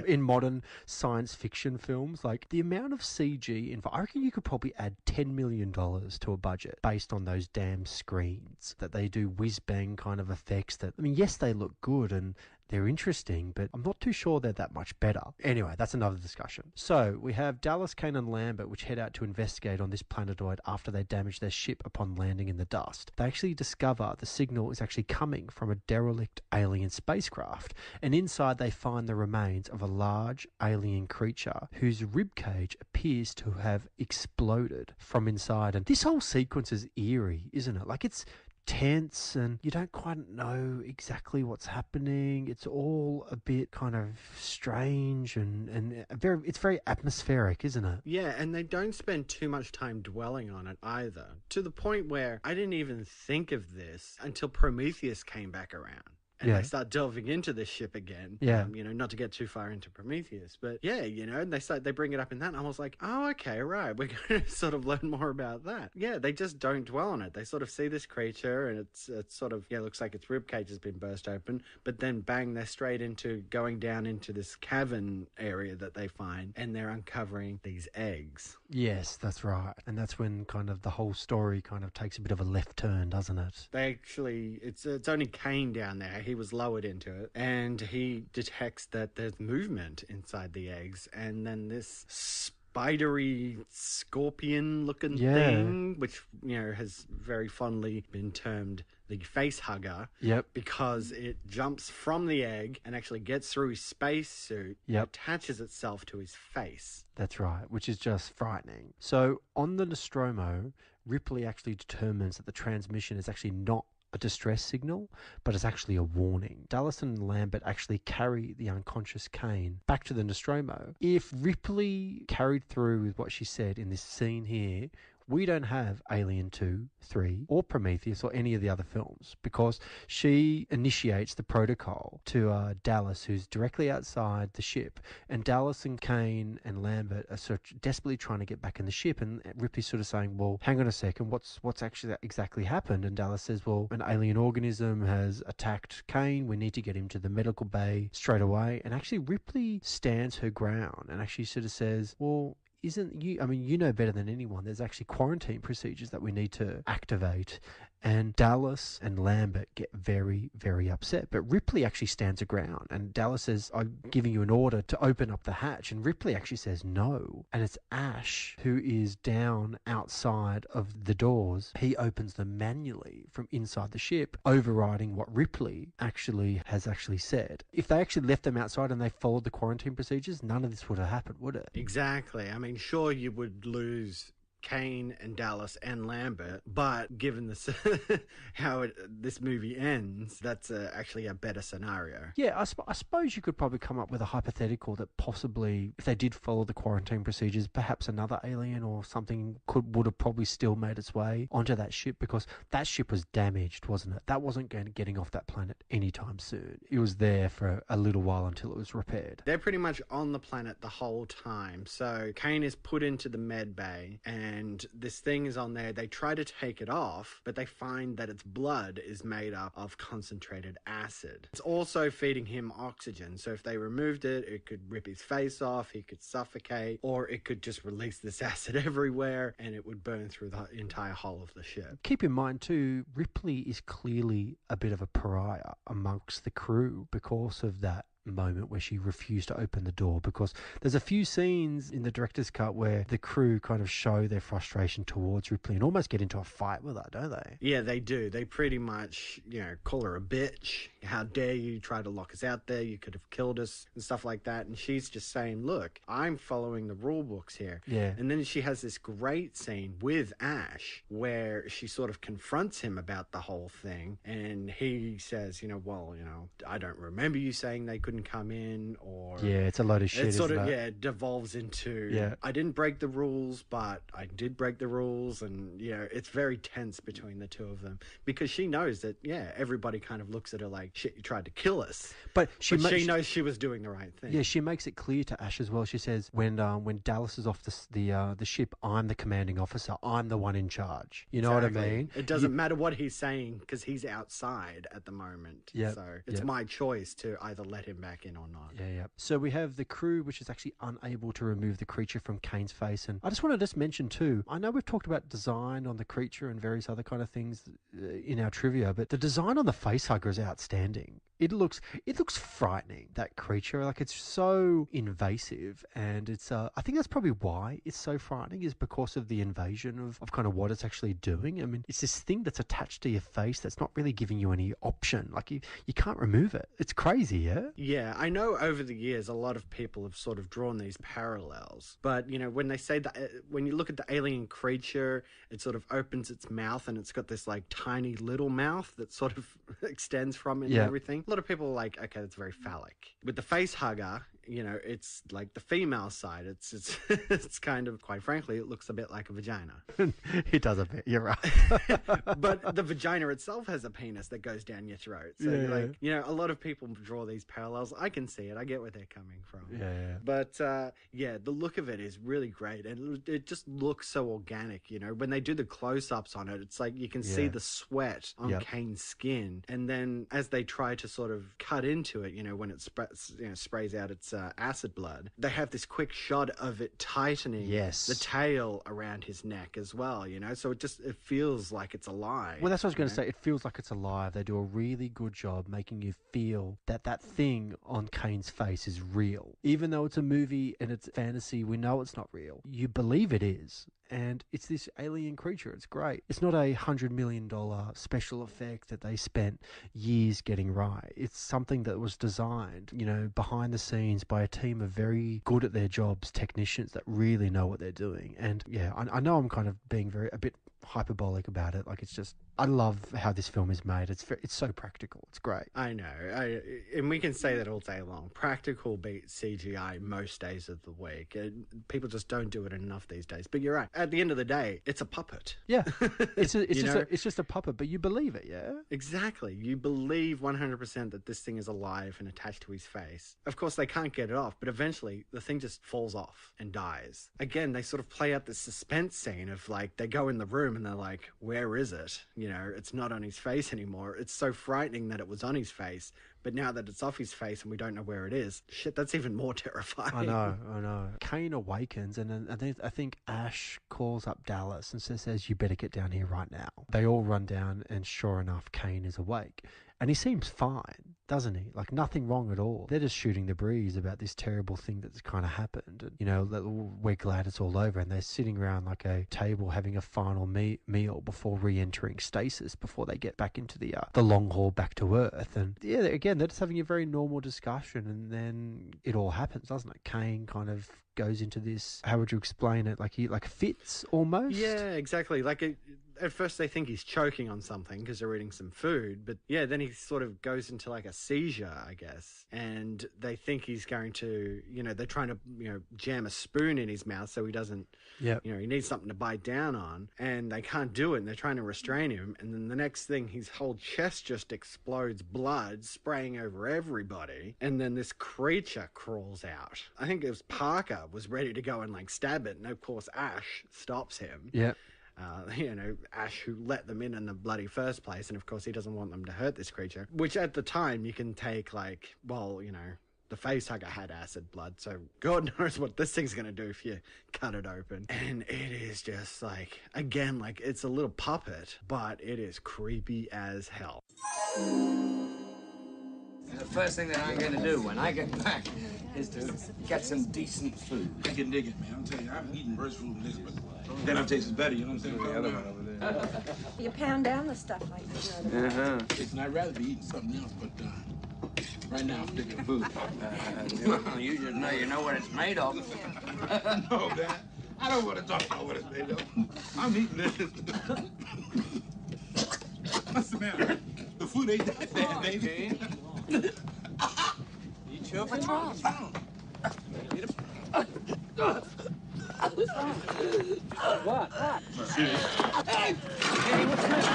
in modern science fiction films, the amount of CG I reckon you could probably add $10 million to a budget based on those damn screens that they do whiz bang kind of effects that, yes, they look good and they're interesting, but I'm not too sure they're that much better. Anyway, that's another discussion. So we have Dallas, Kane, and Lambert, which head out to investigate on this planetoid after they damage their ship upon landing in the dust. They actually discover the signal is actually coming from a derelict alien spacecraft, and inside they find the remains of a large alien creature whose ribcage appears to have exploded from inside. And this whole sequence is eerie, isn't it? It's tense and you don't quite know exactly what's happening. It's all a bit kind of strange and it's very atmospheric, isn't it? Yeah, and they don't spend too much time dwelling on it either, to the point where I didn't even think of this until Prometheus came back around. and they start delving into this ship again. Yeah. Not to get too far into Prometheus, but yeah, and they bring it up in that, and I was like, oh, okay, right, we're going to sort of learn more about that. Yeah, they just don't dwell on it. They sort of see this creature, and it's sort of, looks like its ribcage has been burst open, but then bang, they're straight into going down into this cavern area that they find, and they're uncovering these eggs. Yes, that's right. And that's when kind of the whole story kind of takes a bit of a left turn, doesn't it? They actually, it's only Kane down there. He was lowered into it, and he detects that there's movement inside the eggs, and then this spidery scorpion looking thing, which has very fondly been termed the face hugger. Yep. Because it jumps from the egg and actually gets through his spacesuit, attaches itself to his face. That's right, which is just frightening. So on the Nostromo, Ripley actually determines that the transmission is actually not a distress signal, but it's actually a warning. Dallas and Lambert actually carry the unconscious Kane back to the Nostromo. If Ripley carried through with what she said in this scene here, we don't have Alien 2, 3, or Prometheus or any of the other films, because she initiates the protocol to Dallas, who's directly outside the ship, and Dallas and Kane and Lambert are sort of desperately trying to get back in the ship, and Ripley's sort of saying, well, hang on a second, what's actually exactly happened? And Dallas says, well, an alien organism has attacked Kane, we need to get him to the medical bay straight away. And actually Ripley stands her ground and actually sort of says, well, you know better than anyone, there's actually quarantine procedures that we need to activate. And Dallas and Lambert get very, very upset. But Ripley actually stands her ground. And Dallas says, I'm giving you an order to open up the hatch. And Ripley actually says no. And it's Ash who is down outside of the doors. He opens them manually from inside the ship, overriding what Ripley has actually said. If they actually left them outside and they followed the quarantine procedures, none of this would have happened, would it? Exactly. I mean, sure, you would lose Kane and Dallas and Lambert, but given this this movie ends, that's actually a better scenario. Yeah, I suppose you could probably come up with a hypothetical that possibly, if they did follow the quarantine procedures, perhaps another alien or something would have probably still made its way onto that ship, because that ship was damaged, wasn't it? That wasn't getting off that planet anytime soon. It was there for a little while until it was repaired. They're pretty much on the planet the whole time. So Kane is put into the med bay, and this thing is on there. They try to take it off, but they find that its blood is made up of concentrated acid. It's also feeding him oxygen, so if they removed it, it could rip his face off, he could suffocate, or it could just release this acid everywhere and it would burn through the entire hull of the ship. Keep in mind too, Ripley is clearly a bit of a pariah amongst the crew because of that moment where she refused to open the door, because there's a few scenes in the director's cut where the crew kind of show their frustration towards Ripley and almost get into a fight with her, don't they? Yeah, they do. They pretty much, call her a bitch. How dare you try to lock us out there? You could have killed us and stuff like that. And she's just saying, look, I'm following the rule books here. Yeah. And then she has this great scene with Ash where she sort of confronts him about the whole thing. And he says, I don't remember you saying they couldn't come in, or it's a load of shit. It sort of devolves into I didn't break the rules, but I did break the rules, and it's very tense between the two of them, because she knows that everybody kind of looks at her like, shit, you tried to kill us, but she knows she was doing the right thing. Yeah, she makes it clear to Ash as well. She says when Dallas is off the ship, I'm the commanding officer, I'm the one in charge. You know what I mean? It doesn't matter what he's saying, because he's outside at the moment. So it's my choice to either let him back in or not. Yeah. So we have the crew, which is actually unable to remove the creature from Kane's face. And I just want to mention too, I know we've talked about design on the creature and various other kind of things in our trivia, but the design on the facehugger is outstanding. It looks frightening, that creature. Like, it's so invasive, and it's I think that's probably why it's so frightening, is because of the invasion of kind of what it's actually doing. I mean, it's this thing that's attached to your face that's not really giving you any option. Like, you can't remove it. It's crazy, yeah? Yeah, I know over the years a lot of people have sort of drawn these parallels, but when they say that, when you look at the alien creature, it sort of opens its mouth and it's got this like tiny little mouth that sort of extends from it and everything. A lot of people are like, okay, that's very phallic. With the face hugger, you know, it's like the female side. It's it's kind of, quite frankly, it looks a bit like a vagina. It does a bit, you're right. But the vagina itself has a penis that goes down your throat. So, like, you know, a lot of people draw these parallels. I can see it. I get where they're coming from. Yeah. But, the look of it is really great. And it just looks so organic, you know. When they do the close-ups on it, it's like you can see the sweat on Kane's skin. And then as they try to sort of cut into it, you know, when it sprays out its acid blood, they have this quick shot of it tightening the tail around his neck as well, you know. So it feels like it's alive. Well, that's what I was going to say. It feels like it's alive. They do a really good job making you feel that thing on Kane's face is real. Even though it's a movie and it's fantasy, we know it's not real. You believe it is. And it's this alien creature. It's great. It's not a $100 million special effect that they spent years getting right. It's something that was designed, you know, behind the scenes by a team of very good at their jobs technicians that really know what they're doing. And yeah, I know I'm kind of being a bit hyperbolic about it. Like, it's just, I love how this film is made. It's so practical. It's great. I know. And we can say that all day long. Practical beats CGI most days of the week. People just don't do it enough these days. But you're right. At the end of the day, it's a puppet. Yeah. It's just a puppet, but you believe it, yeah? Exactly. You believe 100% that this thing is alive and attached to his face. Of course, they can't get it off, but eventually the thing just falls off and dies. Again, they sort of play out this suspense scene of, like, they go in the room and they're like, where is it? You know, it's not on his face anymore. It's so frightening that it was on his face, but now that it's off his face and we don't know where it is, shit, that's even more terrifying. I know. Kane awakens, and then I think Ash calls up Dallas and says, you better get down here right now. They all run down, and sure enough, Kane is awake. And he seems fine, doesn't he? Like, nothing wrong at all. They're just shooting the breeze about this terrible thing that's kind of happened. And, you know, we're glad it's all over. And they're sitting around like a table having a final meal before re-entering stasis, before they get back into the long haul back to Earth. And yeah, again, they're just having a very normal discussion. And then it all happens, doesn't it? Kane kind of goes into this, how would you explain it? Like, he fits almost? Yeah, exactly. Like, at first they think he's choking on something because they're eating some food, but yeah, then he sort of goes into like a seizure, I guess, and they think he's going to, you know, they're trying to, you know, jam a spoon in his mouth so he doesn't, you know, he needs something to bite down on, and they can't do it, and they're trying to restrain him, and then the next thing, his whole chest just explodes, blood spraying over everybody, and then this creature crawls out. I think it was Parker was ready to go and like stab it, and of course Ash stops him. Yeah. You know, Ash, who let them in the bloody first place, and of course he doesn't want them to hurt this creature, which at the time you can take like, well, you know, the facehugger had acid blood, so God knows what this thing's gonna do if you cut it open. And it is just like, again, like, it's a little puppet, but it is creepy as hell. The first thing that I'm going to do when I get back is to get some decent food. I can dig it, man. I'm telling you, I've eaten breast food and this, but then it tastes better, you know what I'm saying? The other one over there. You pound down the stuff like this. Listen, I'd rather be eating something else, but right now I'm thinking food. You just know you know what it's made of. No, man. I don't want to talk about what it's made of. I'm eating this. What's the matter? The food ain't that bad, baby. Eat your What's wrong? What? Hey, what's this?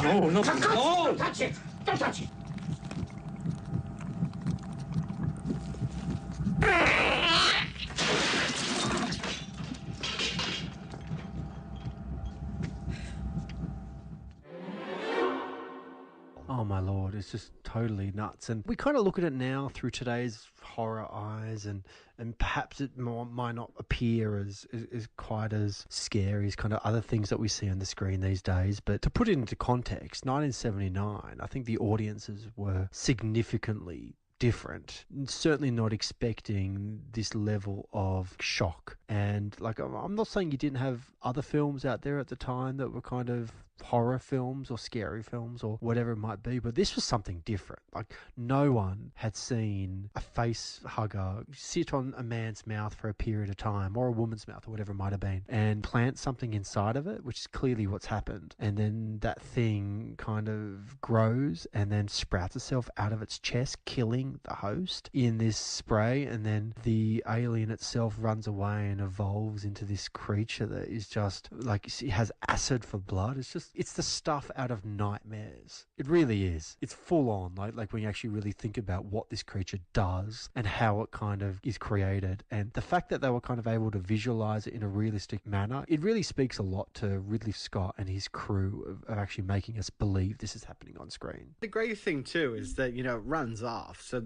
No. Don't touch it! Don't touch it! my lord, it's just totally nuts. And we kind of look at it now through today's horror eyes, and perhaps it might not appear as quite as scary as kind of other things that we see on the screen these days. But to put it into context, 1979, I think the audiences were significantly different, certainly not expecting this level of shock. And like, I'm not saying you didn't have other films out there at the time that were kind of horror films or scary films or whatever it might be, but this was something different. Like, no one had seen a face hugger sit on a man's mouth for a period of time, or a woman's mouth, or whatever it might have been, and plant something inside of it, which is clearly what's happened. And then that thing kind of grows and then sprouts itself out of its chest, killing the host in this spray. And then the alien itself runs away and evolves into this creature that is just like, it has acid for blood. It's the stuff out of nightmares. It really is. It's full on, like when you actually really think about what this creature does and how it kind of is created. And the fact that they were kind of able to visualize it in a realistic manner, it really speaks a lot to Ridley Scott and his crew of actually making us believe this is happening on screen. The great thing too is that, it runs off. So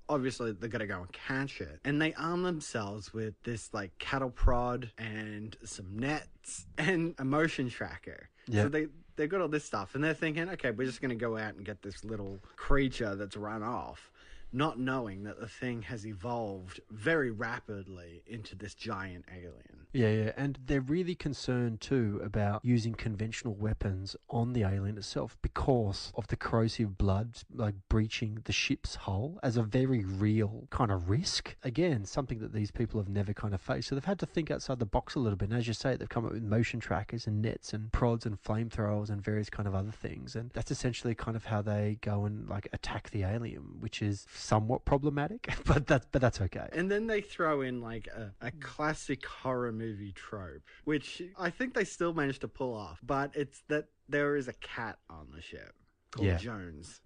obviously they're going to go and catch it. And they arm themselves with this like cattle prod and some nets and a motion tracker. Yep. So they've got all this stuff, and they're thinking, okay, we're just going to go out and get this little creature that's run off, not knowing that the thing has evolved very rapidly into this giant alien. Yeah, and they're really concerned too about using conventional weapons on the alien itself because of the corrosive blood, like breaching the ship's hull, as a very real kind of risk. Again, something that these people have never kind of faced. So they've had to think outside the box a little bit. And as you say, they've come up with motion trackers and nets and prods and flamethrowers and various kind of other things. And that's essentially kind of how they go and like attack the alien, which is somewhat problematic, but that's okay. And then they throw in like a classic horror movie trope, which I think they still managed to pull off, but it's that there is a cat on the ship called Jones.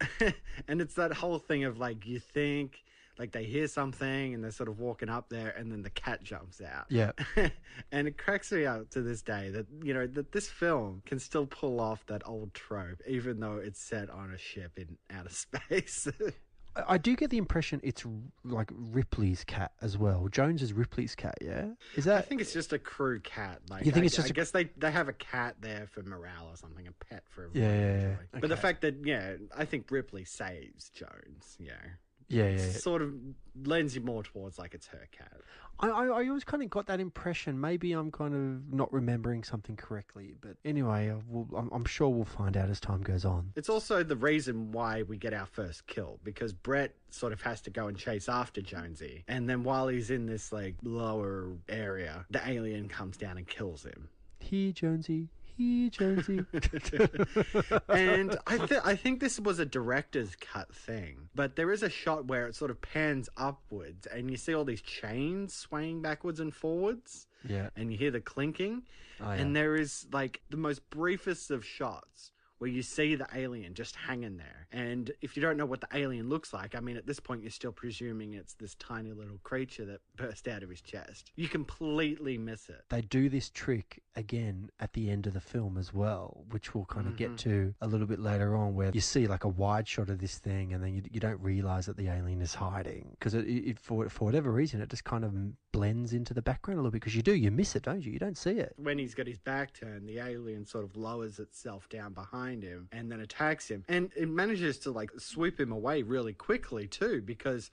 And it's that whole thing of like, you think like they hear something and they're sort of walking up there and then the cat jumps out. Yeah. And it cracks me up to this day that, that this film can still pull off that old trope, even though it's set on a ship in outer space. I do get the impression it's like Ripley's cat as well. Jones is Ripley's cat, yeah? Is that? I think it's just a crew cat. Like, you think it's just? I guess they have a cat there for morale or something, a pet for everyone. Yeah. Okay. But the fact that I think Ripley saves Jones. Yeah. Sort of lends you more towards like it's her cat. I always kind of got that impression. Maybe I'm kind of not remembering something correctly. But anyway, I'm sure we'll find out as time goes on. It's also the reason why we get our first kill, because Brett sort of has to go and chase after Jonesy. And then while he's in this like lower area, the alien comes down and kills him. Jonesy. And I think this was a director's cut thing, but there is a shot where it sort of pans upwards and you see all these chains swaying backwards and forwards. Yeah. And you hear the clinking. Oh, yeah. And there is like the most briefest of shots where you see the alien just hanging there. And if you don't know what the alien looks like, I mean, at this point, you're still presuming it's this tiny little creature that burst out of his chest. You completely miss it. They do this trick again at the end of the film as well, which we'll kind of get to a little bit later on, where you see like a wide shot of this thing and then you don't realize that the alien is hiding, because it for whatever reason, it just kind of blends into the background a little bit, because you miss it, don't you? You don't see it. When he's got his back turned, the alien sort of lowers itself down behind him and then attacks him. And it manages to like swoop him away really quickly too, because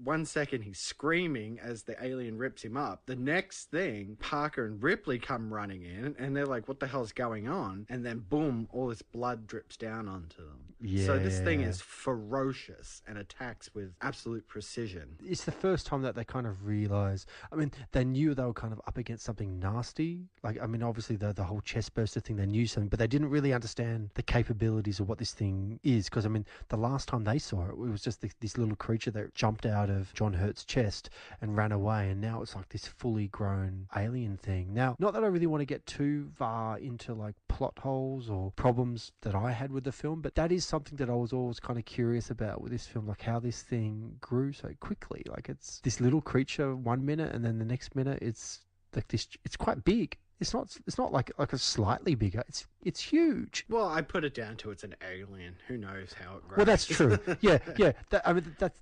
1 second he's screaming as the alien rips him up. The next thing, Parker and Ripley come running in and they're like, what the hell's going on? And then boom, all this blood drips down onto them. So this thing is ferocious and attacks with absolute precision. It's the first time that they kind of realize, I mean, they knew they were kind of up against something nasty. Like, I mean, obviously the whole chest burster thing, they knew something, but they didn't really understand the capabilities of what this thing is. Because, I mean, the last time they saw it, it was just this little creature that jumped out of John Hurt's chest and ran away. And now it's like this fully grown alien thing. Now, not that I really want to get too far into like plot holes or problems that I had with the film, but that is something that I was always kind of curious about with this film, like how this thing grew so quickly. Like, it's this little creature 1 minute and then the next minute it's like this, it's quite big. It's not like a slightly bigger. It's huge. Well, I put it down to it's an alien. Who knows how it grows? Well, that's true. Yeah.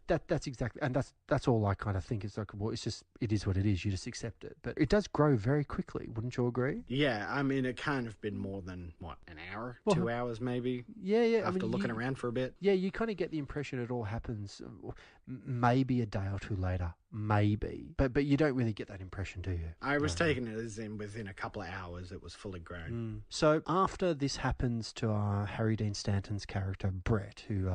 That's exactly, and that's all I kind of think. It's like, well, it's just, it is what it is. You just accept it. But it does grow very quickly. Wouldn't you agree? Yeah, I mean, it can't have been more than an hour, 2 hours maybe. Yeah. After looking around for a bit. Yeah, you kind of get the impression it all happens maybe a day or two later, maybe. But you don't really get that impression, do you? I was taking it as in within a couple of hours it was fully grown. So after this happens to Harry Dean Stanton's character Brett, who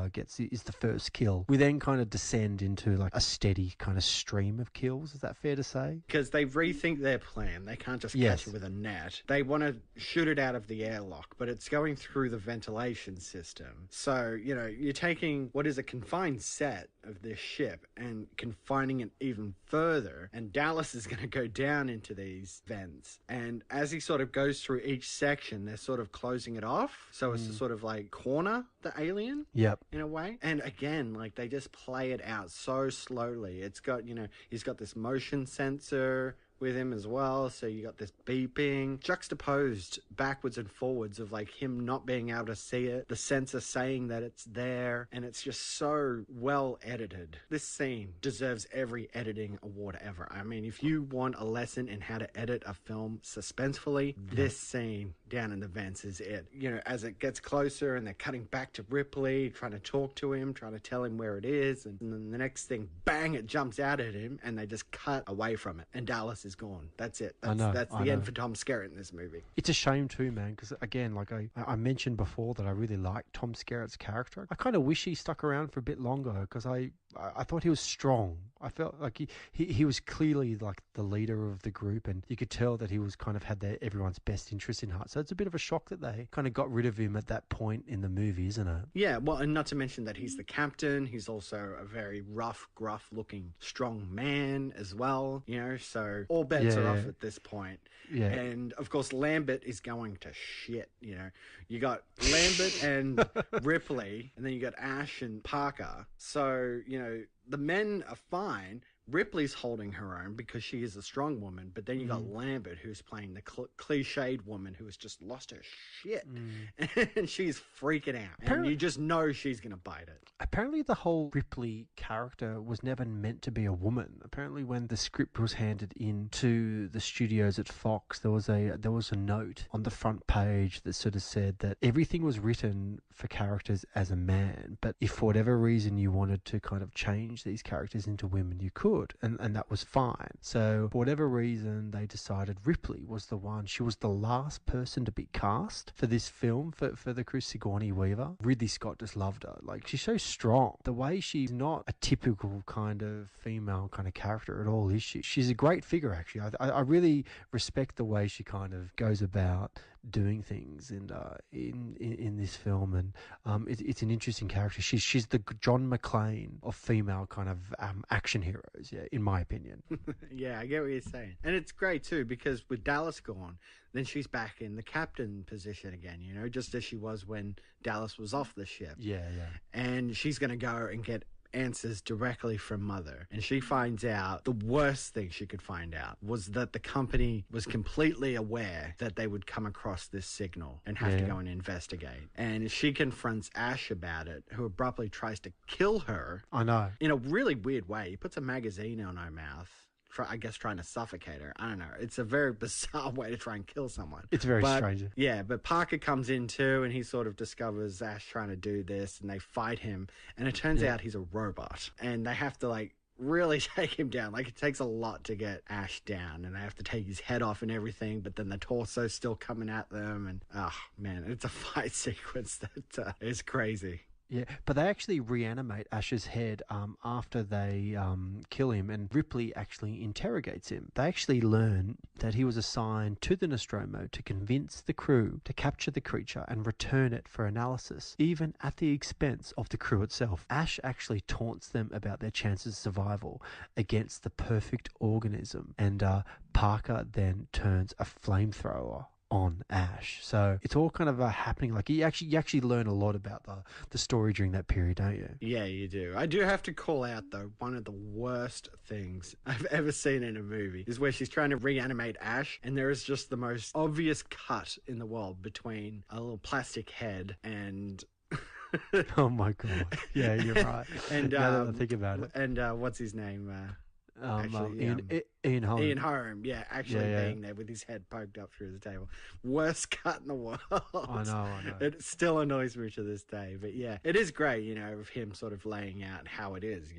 is the first kill, we then kind of descend into like a steady kind of stream of kills. Is that fair to say? Because they rethink their plan. They can't just catch it with a net. They want to shoot it out of the airlock, but it's going through the ventilation system. So, you're taking what is a confined set of this ship and confining it even further, and Dallas is going to go down into these vents, and as he sort of goes through each section, they're sort of closing it off, so it's to sort of like corner the alien in a way. And again, like, they just play it out so slowly. It's got, he's got this motion sensor with him as well, so you got this beeping juxtaposed backwards and forwards of like him not being able to see it, the sensor saying that it's there, and it's just so well edited. This scene deserves every editing award ever. I mean, if you want a lesson in how to edit a film suspensefully, this scene down in the vents is it. As it gets closer and they're cutting back to Ripley, trying to talk to him, trying to tell him where it is, and then the next thing, bang, it jumps out at him, and they just cut away from it, and Dallas is gone. That's it. That's the end for Tom Skerritt in this movie. It's a shame too, man, because again, like I mentioned before that I really liked Tom Skerritt's character. I kind of wish he stuck around for a bit longer, because I thought he was strong. I felt like he was clearly like the leader of the group, and you could tell that he was kind of had everyone's best interest in heart. So it's a bit of a shock that they kind of got rid of him at that point in the movie, isn't it? Yeah, well, and not to mention that he's the captain. He's also a very rough, gruff-looking, strong man as well, so all bets are off at this point. Yeah. And, of course, Lambert is going to shit, You got Lambert and Ripley, and then you got Ash and Parker. So, the men are fine. Ripley's holding her own because she is a strong woman, but then you got Lambert, who's playing the cliched woman who has just lost her shit, and she's freaking out, and you just know she's gonna bite it. Apparently the whole Ripley character was never meant to be a woman. Apparently when the script was handed in to the studios at Fox, there was a note on the front page that sort of said that everything was written for characters as a man, but if for whatever reason you wanted to kind of change these characters into women, you could. And that was fine. So for whatever reason, they decided Ripley was the one. She was the last person to be cast for this film, for the crew. Sigourney Weaver. Ridley Scott just loved her. Like, she's so strong. The way she's not a typical kind of female kind of character at all, is she? She's a great figure, actually. I really respect the way she kind of goes about doing things in this film, and it's an interesting character. She's the John McClane of female kind of action heroes, in my opinion. Yeah, I get what you're saying, and it's great too, because with Dallas gone, then she's back in the captain position again, just as she was when Dallas was off the ship. Yeah. And she's gonna go and get answers directly from Mother, and she finds out the worst thing she could find out was that the company was completely aware that they would come across this signal and have to go and investigate, and she confronts Ash about it, who abruptly tries to kill her. I know, in a really weird way. He puts a magazine on her mouth, I guess trying to suffocate her. I don't know. It's a very bizarre way to try and kill someone. It's very strange. Yeah, but Parker comes in too, and he sort of discovers Ash trying to do this, and they fight him, and it turns out he's a robot, and they have to really take him down. It takes a lot to get Ash down, and they have to take his head off and everything, but then the torso's still coming at them, and man, it's a fight sequence that is crazy. Yeah, but they actually reanimate Ash's head after they kill him, and Ripley actually interrogates him. They actually learn that he was assigned to the Nostromo to convince the crew to capture the creature and return it for analysis, even at the expense of the crew itself. Ash actually taunts them about their chances of survival against the perfect organism, and Parker then turns a flamethrower on Ash. So it's all kind of happening. Like you actually learn a lot about the story during that period, don't you? Yeah, you do. I do have to call out, though, one of the worst things I've ever seen in a movie is where she's trying to reanimate Ash, and there is just the most obvious cut in the world between a little plastic head and... Oh my God. Yeah, you're right. And now that I think about it. And what's his name? Ian Holm. Ian Holm, actually being there with his head poked up through the table. Worst cut in the world. I know. It still annoys me to this day. But yeah, it is great, of him sort of laying out how it is,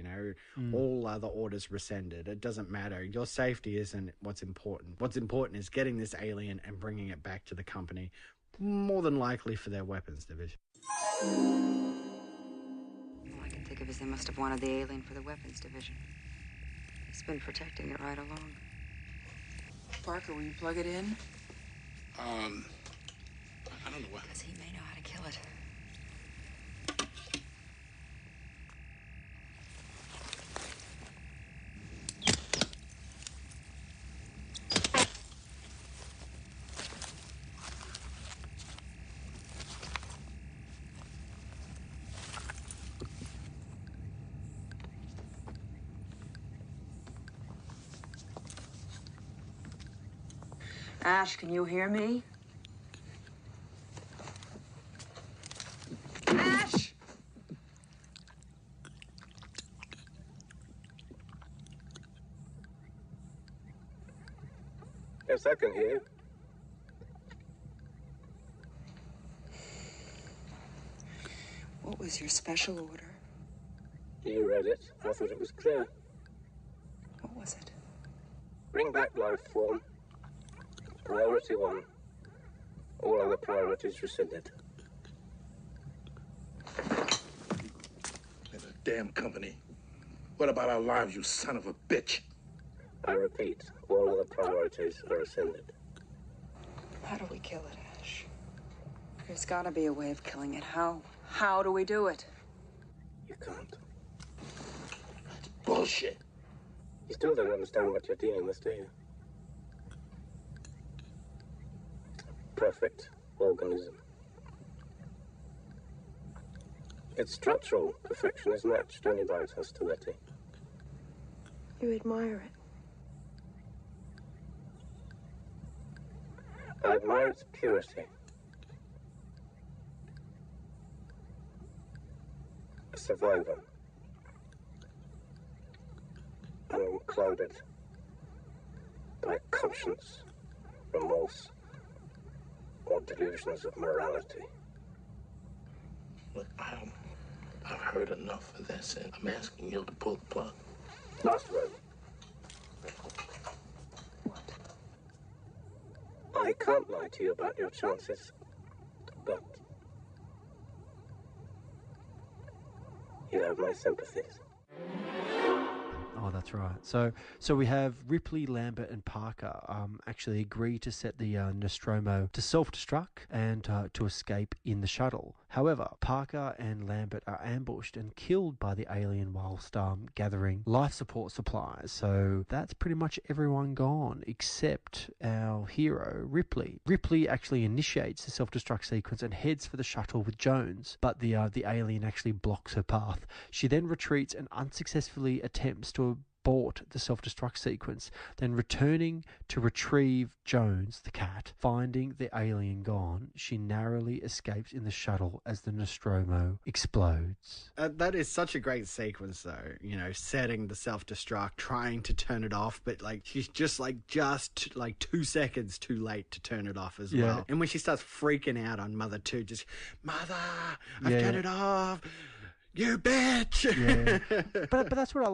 all other orders rescinded. It doesn't matter. Your safety isn't what's important. What's important is getting this alien and bringing it back to the company, more than likely for their weapons division. All I can think of is they must have wanted the alien for the weapons division. He's been protecting it right along. Parker, will you plug it in? I don't know why. Because he may know how to kill it. Ash, can you hear me? Ash! Yes, I can hear you. What was your special order? You read it. I thought it was clear. What was it? Bring back life form. Priority 1. All other priorities rescinded. In a damn company. What about our lives, you son of a bitch? I repeat, all other priorities are rescinded. How do we kill it, Ash? There's got to be a way of killing it. How? How do we do it? You can't. That's bullshit. You still don't understand what you're dealing with, do you? Perfect organism. Its structural perfection is matched only by its hostility. You admire it. I admire its purity. A survivor. Unclouded by conscience, remorse, or delusions of morality. Look, I've heard enough of this, and I'm asking you to pull the plug. Last word. What? I can't lie to you about your chances, but you have my sympathies. Oh, that's right. So we have Ripley, Lambert, and Parker actually agree to set the Nostromo to self-destruct and to escape in the shuttle. However, Parker and Lambert are ambushed and killed by the alien whilst gathering life support supplies. So that's pretty much everyone gone except our hero, Ripley. Ripley actually initiates the self-destruct sequence and heads for the shuttle with Jones, but the alien actually blocks her path. She then retreats and unsuccessfully attempts to abort the self-destruct sequence, then returning to retrieve Jones, the cat. Finding the alien gone, she narrowly escapes in the shuttle as the Nostromo explodes. That is such a great sequence, though. Setting the self-destruct, trying to turn it off, but she's just 2 seconds too late to turn it off as well. And when she starts freaking out on Mother too, just Mother, I've turned it off. You bitch! Yeah, but that's what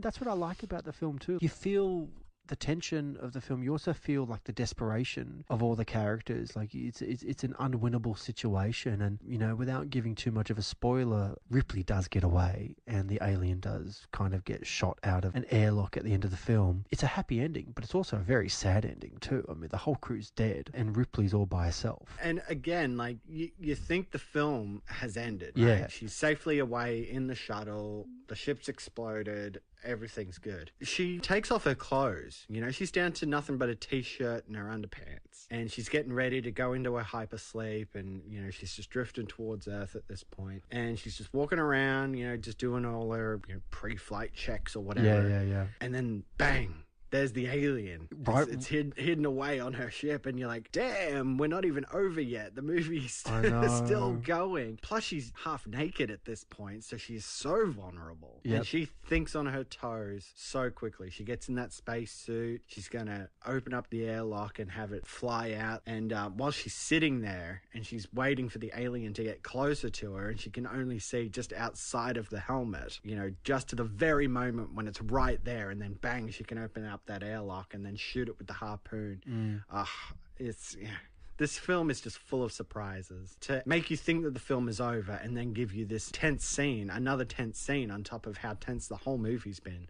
that's what I like about the film too. You feel the tension of the film. You also feel the desperation of all the characters. It's an unwinnable situation, and without giving too much of a spoiler, Ripley does get away, and the alien does kind of get shot out of an airlock at the end of the film. It's a happy ending, but it's also a very sad ending too. The whole crew's dead, and Ripley's all by herself. And again, you think the film has ended, right? Yeah. She's safely away in the shuttle. the ship's exploded, everything's good. She takes off her clothes, you know, she's down to nothing but a t-shirt and her underpants, and she's getting ready to go into her hypersleep, and, you know, she's just drifting towards Earth at this point, and she's just walking around, you know, just doing all her, you know, pre-flight checks or whatever. Yeah. And then, bang! There's the alien. Right. It's hidden away on her ship, and you're like, damn, we're not even over yet. The movie's still going. Plus, she's half naked at this point, so she's so vulnerable. Yep. And she thinks on her toes so quickly. She gets in that spacesuit. She's going to open up the airlock and have it fly out. And while she's sitting there, and she's waiting for the alien to get closer to her, and she can only see just outside of the helmet, you know, just to the very moment when it's right there, and then bang, she can open up that airlock and then shoot it with the harpoon. This film is just full of surprises to make you think that the film is over, and then give you this tense scene, another tense scene on top of how tense the whole movie's been.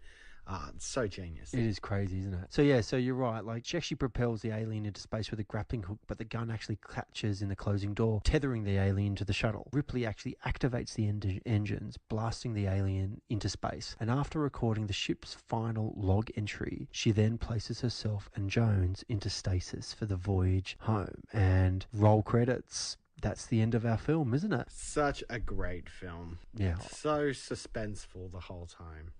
It's so genius. It is crazy, isn't it? So you're right. Like, she actually propels the alien into space with a grappling hook, but the gun actually catches in the closing door, tethering the alien to the shuttle. Ripley actually activates the engines, blasting the alien into space. And after recording the ship's final log entry, she then places herself and Jones into stasis for the voyage home. And roll credits. That's the end of our film, isn't it? Such a great film. Yeah. So suspenseful the whole time.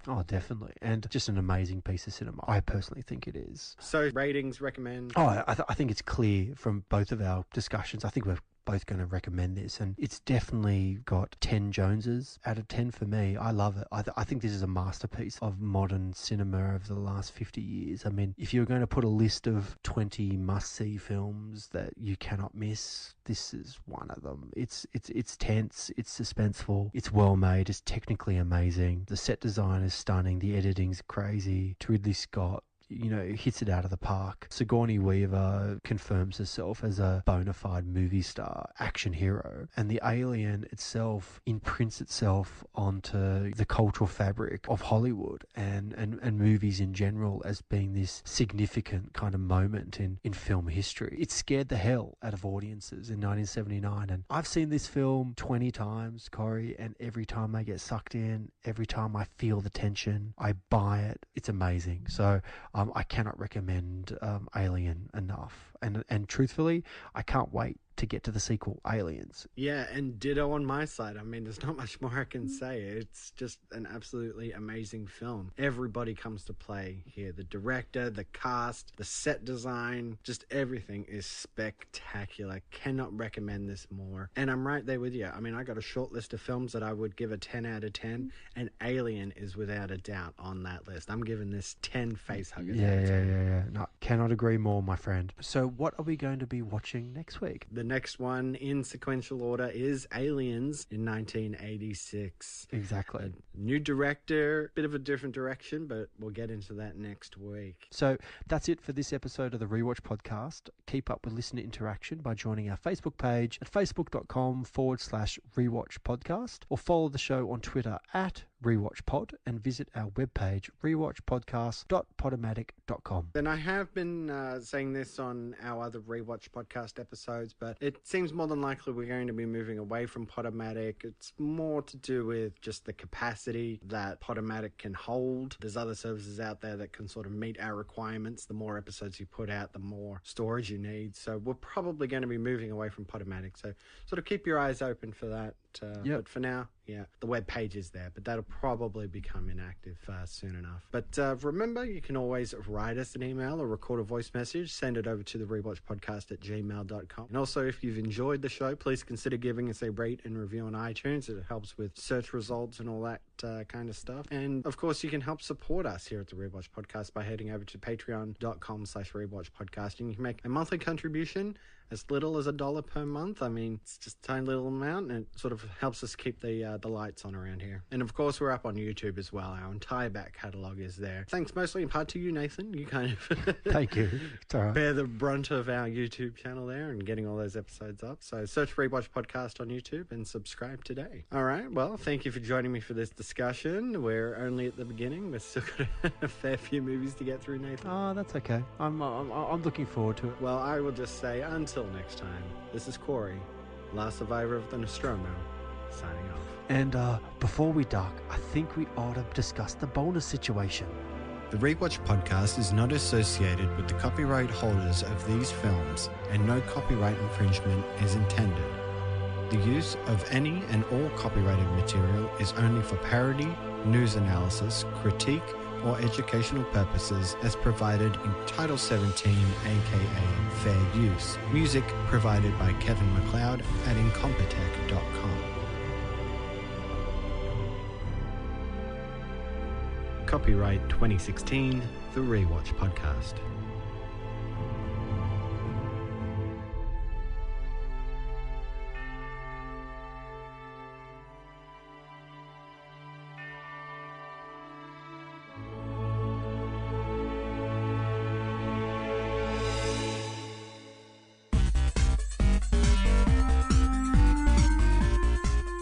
Oh, definitely. And just an amazing piece of cinema. I personally think it is. So, ratings, recommend? Oh, I think it's clear from both of our discussions. I think we're both going to recommend this, and it's definitely got 10 Joneses out of 10 for me. I love it. I think this is a masterpiece of modern cinema of the last 50 years. I mean, if you're going to put a list of 20 must-see films that you cannot miss, this is one of them. It's tense, it's suspenseful, it's well made, it's technically amazing. The set design is stunning, the editing's crazy. Ridley Scott, you know, hits it out of the park. Sigourney Weaver confirms herself as a bona fide movie star, action hero. And the alien itself imprints itself onto the cultural fabric of Hollywood and movies in general as being this significant kind of moment in film history. It scared the hell out of audiences in 1979. And I've seen this film 20 times, Corey, and every time I get sucked in, every time I feel the tension, I buy it. It's amazing. So, I cannot recommend Alien enough. And truthfully, I can't wait to get to the sequel, Aliens. Yeah, and ditto on my side. I mean, there's not much more I can say. It's just an absolutely amazing film. Everybody comes to play here. The director, the cast, the set design, just everything is spectacular. Cannot recommend this more. And I'm right there with you. I mean, I got a short list of films that I would give a 10 out of 10, and Alien is without a doubt on that list. I'm giving this 10 face huggers out of 10. Yeah. No, cannot agree more, my friend. So what are we going to be watching next week? The next one in sequential order is Aliens in 1986. Exactly. A new director, bit of a different direction, but we'll get into that next week. So that's it for this episode of the Rewatch Podcast. Keep up with listener interaction by joining our Facebook page at facebook.com/Rewatch Podcast, or follow the show on Twitter at RewatchPod, and visit our webpage rewatchpodcast.podomatic.com. And I have been saying this on our other Rewatch Podcast episodes, but it seems more than likely we're going to be moving away from Podomatic. It's more to do with just the capacity that Podomatic can hold. There's other services out there that can sort of meet our requirements. The more episodes you put out, the more storage you need. So we're probably going to be moving away from Podomatic. So sort of keep your eyes open for that. But for now, yeah, the web page is there, but that'll probably become inactive soon enough. But remember, you can always write us an email or record a voice message. Send it over to the rewatchpodcast@gmail.com. And also, if you've enjoyed the show, please consider giving us a rate and review on iTunes. It helps with search results and all that kind of stuff. And of course, you can help support us here at the Rewatch Podcast by heading over to patreon.com/rewatchpodcast, and you can make a monthly contribution as little as $1 per month. I mean, it's just a tiny little amount, and it sort of helps us keep the lights on around here. And of course, we're up on YouTube as well. Our entire back catalogue is there. Thanks mostly in part to you, Nathan. You kind of Thank you. It's all right. Bear the brunt of our YouTube channel there and getting all those episodes up. So search Rewatch Podcast on YouTube and subscribe today. All right. Well, thank you for joining me for this discussion. We're only at the beginning. We've still got a fair few movies to get through, Nathan. Oh, that's okay. I'm looking forward to it. Well, I will just say until next time, this is Cory, last survivor of the Nostromo, signing off. And before we duck, I think we ought to discuss the bonus situation. The Rewatch Podcast is not associated with the copyright holders of these films, and no copyright infringement is intended. The use of any and all copyrighted material is only for parody, news analysis, critique, or educational purposes as provided in Title 17, aka Fair Use. Music provided by Kevin McCloud at incompetech.com. Copyright 2016, The Rewatch Podcast.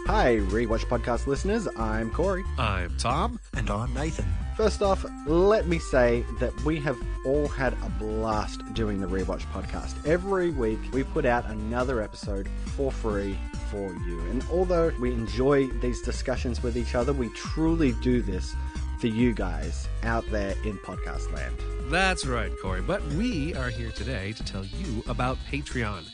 Hi, Rewatch Podcast listeners. I'm Corey. I'm Tom. And I'm Nathan. First off, let me say that we have all had a blast doing the Rewatch Podcast. Every week, we put out another episode for free for you. And although we enjoy these discussions with each other, we truly do this for you guys out there in podcast land. That's right, Corey. But we are here today to tell you about Patreon.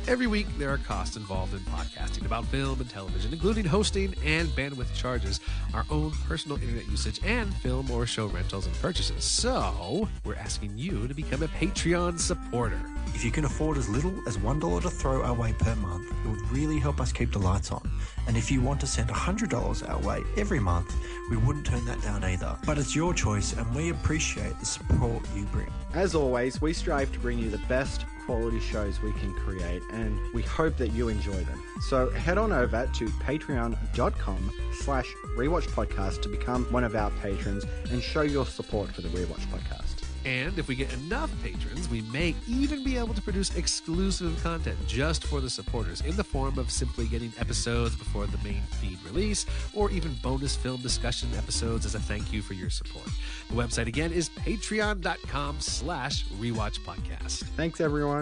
Every week, there are costs involved in podcasting about film and television, including hosting and bandwidth charges, our own personal internet usage, and film or show rentals and purchases. So, we're asking you to become a Patreon supporter. If you can afford as little as $1 to throw our way per month, it would really help us keep the lights on. And if you want to send $100 our way every month, we wouldn't turn that down either. But it's your choice, and we appreciate the support you bring. As always, we strive to bring you the best quality shows we can create, and we hope that you enjoy them. So head on over to patreon.com/rewatchpodcast to become one of our patrons and show your support for the Rewatch Podcast. And if we get enough patrons, we may even be able to produce exclusive content just for the supporters in the form of simply getting episodes before the main feed release, or even bonus film discussion episodes as a thank you for your support. The website again is patreon.com/rewatchpodcast. Thanks, everyone.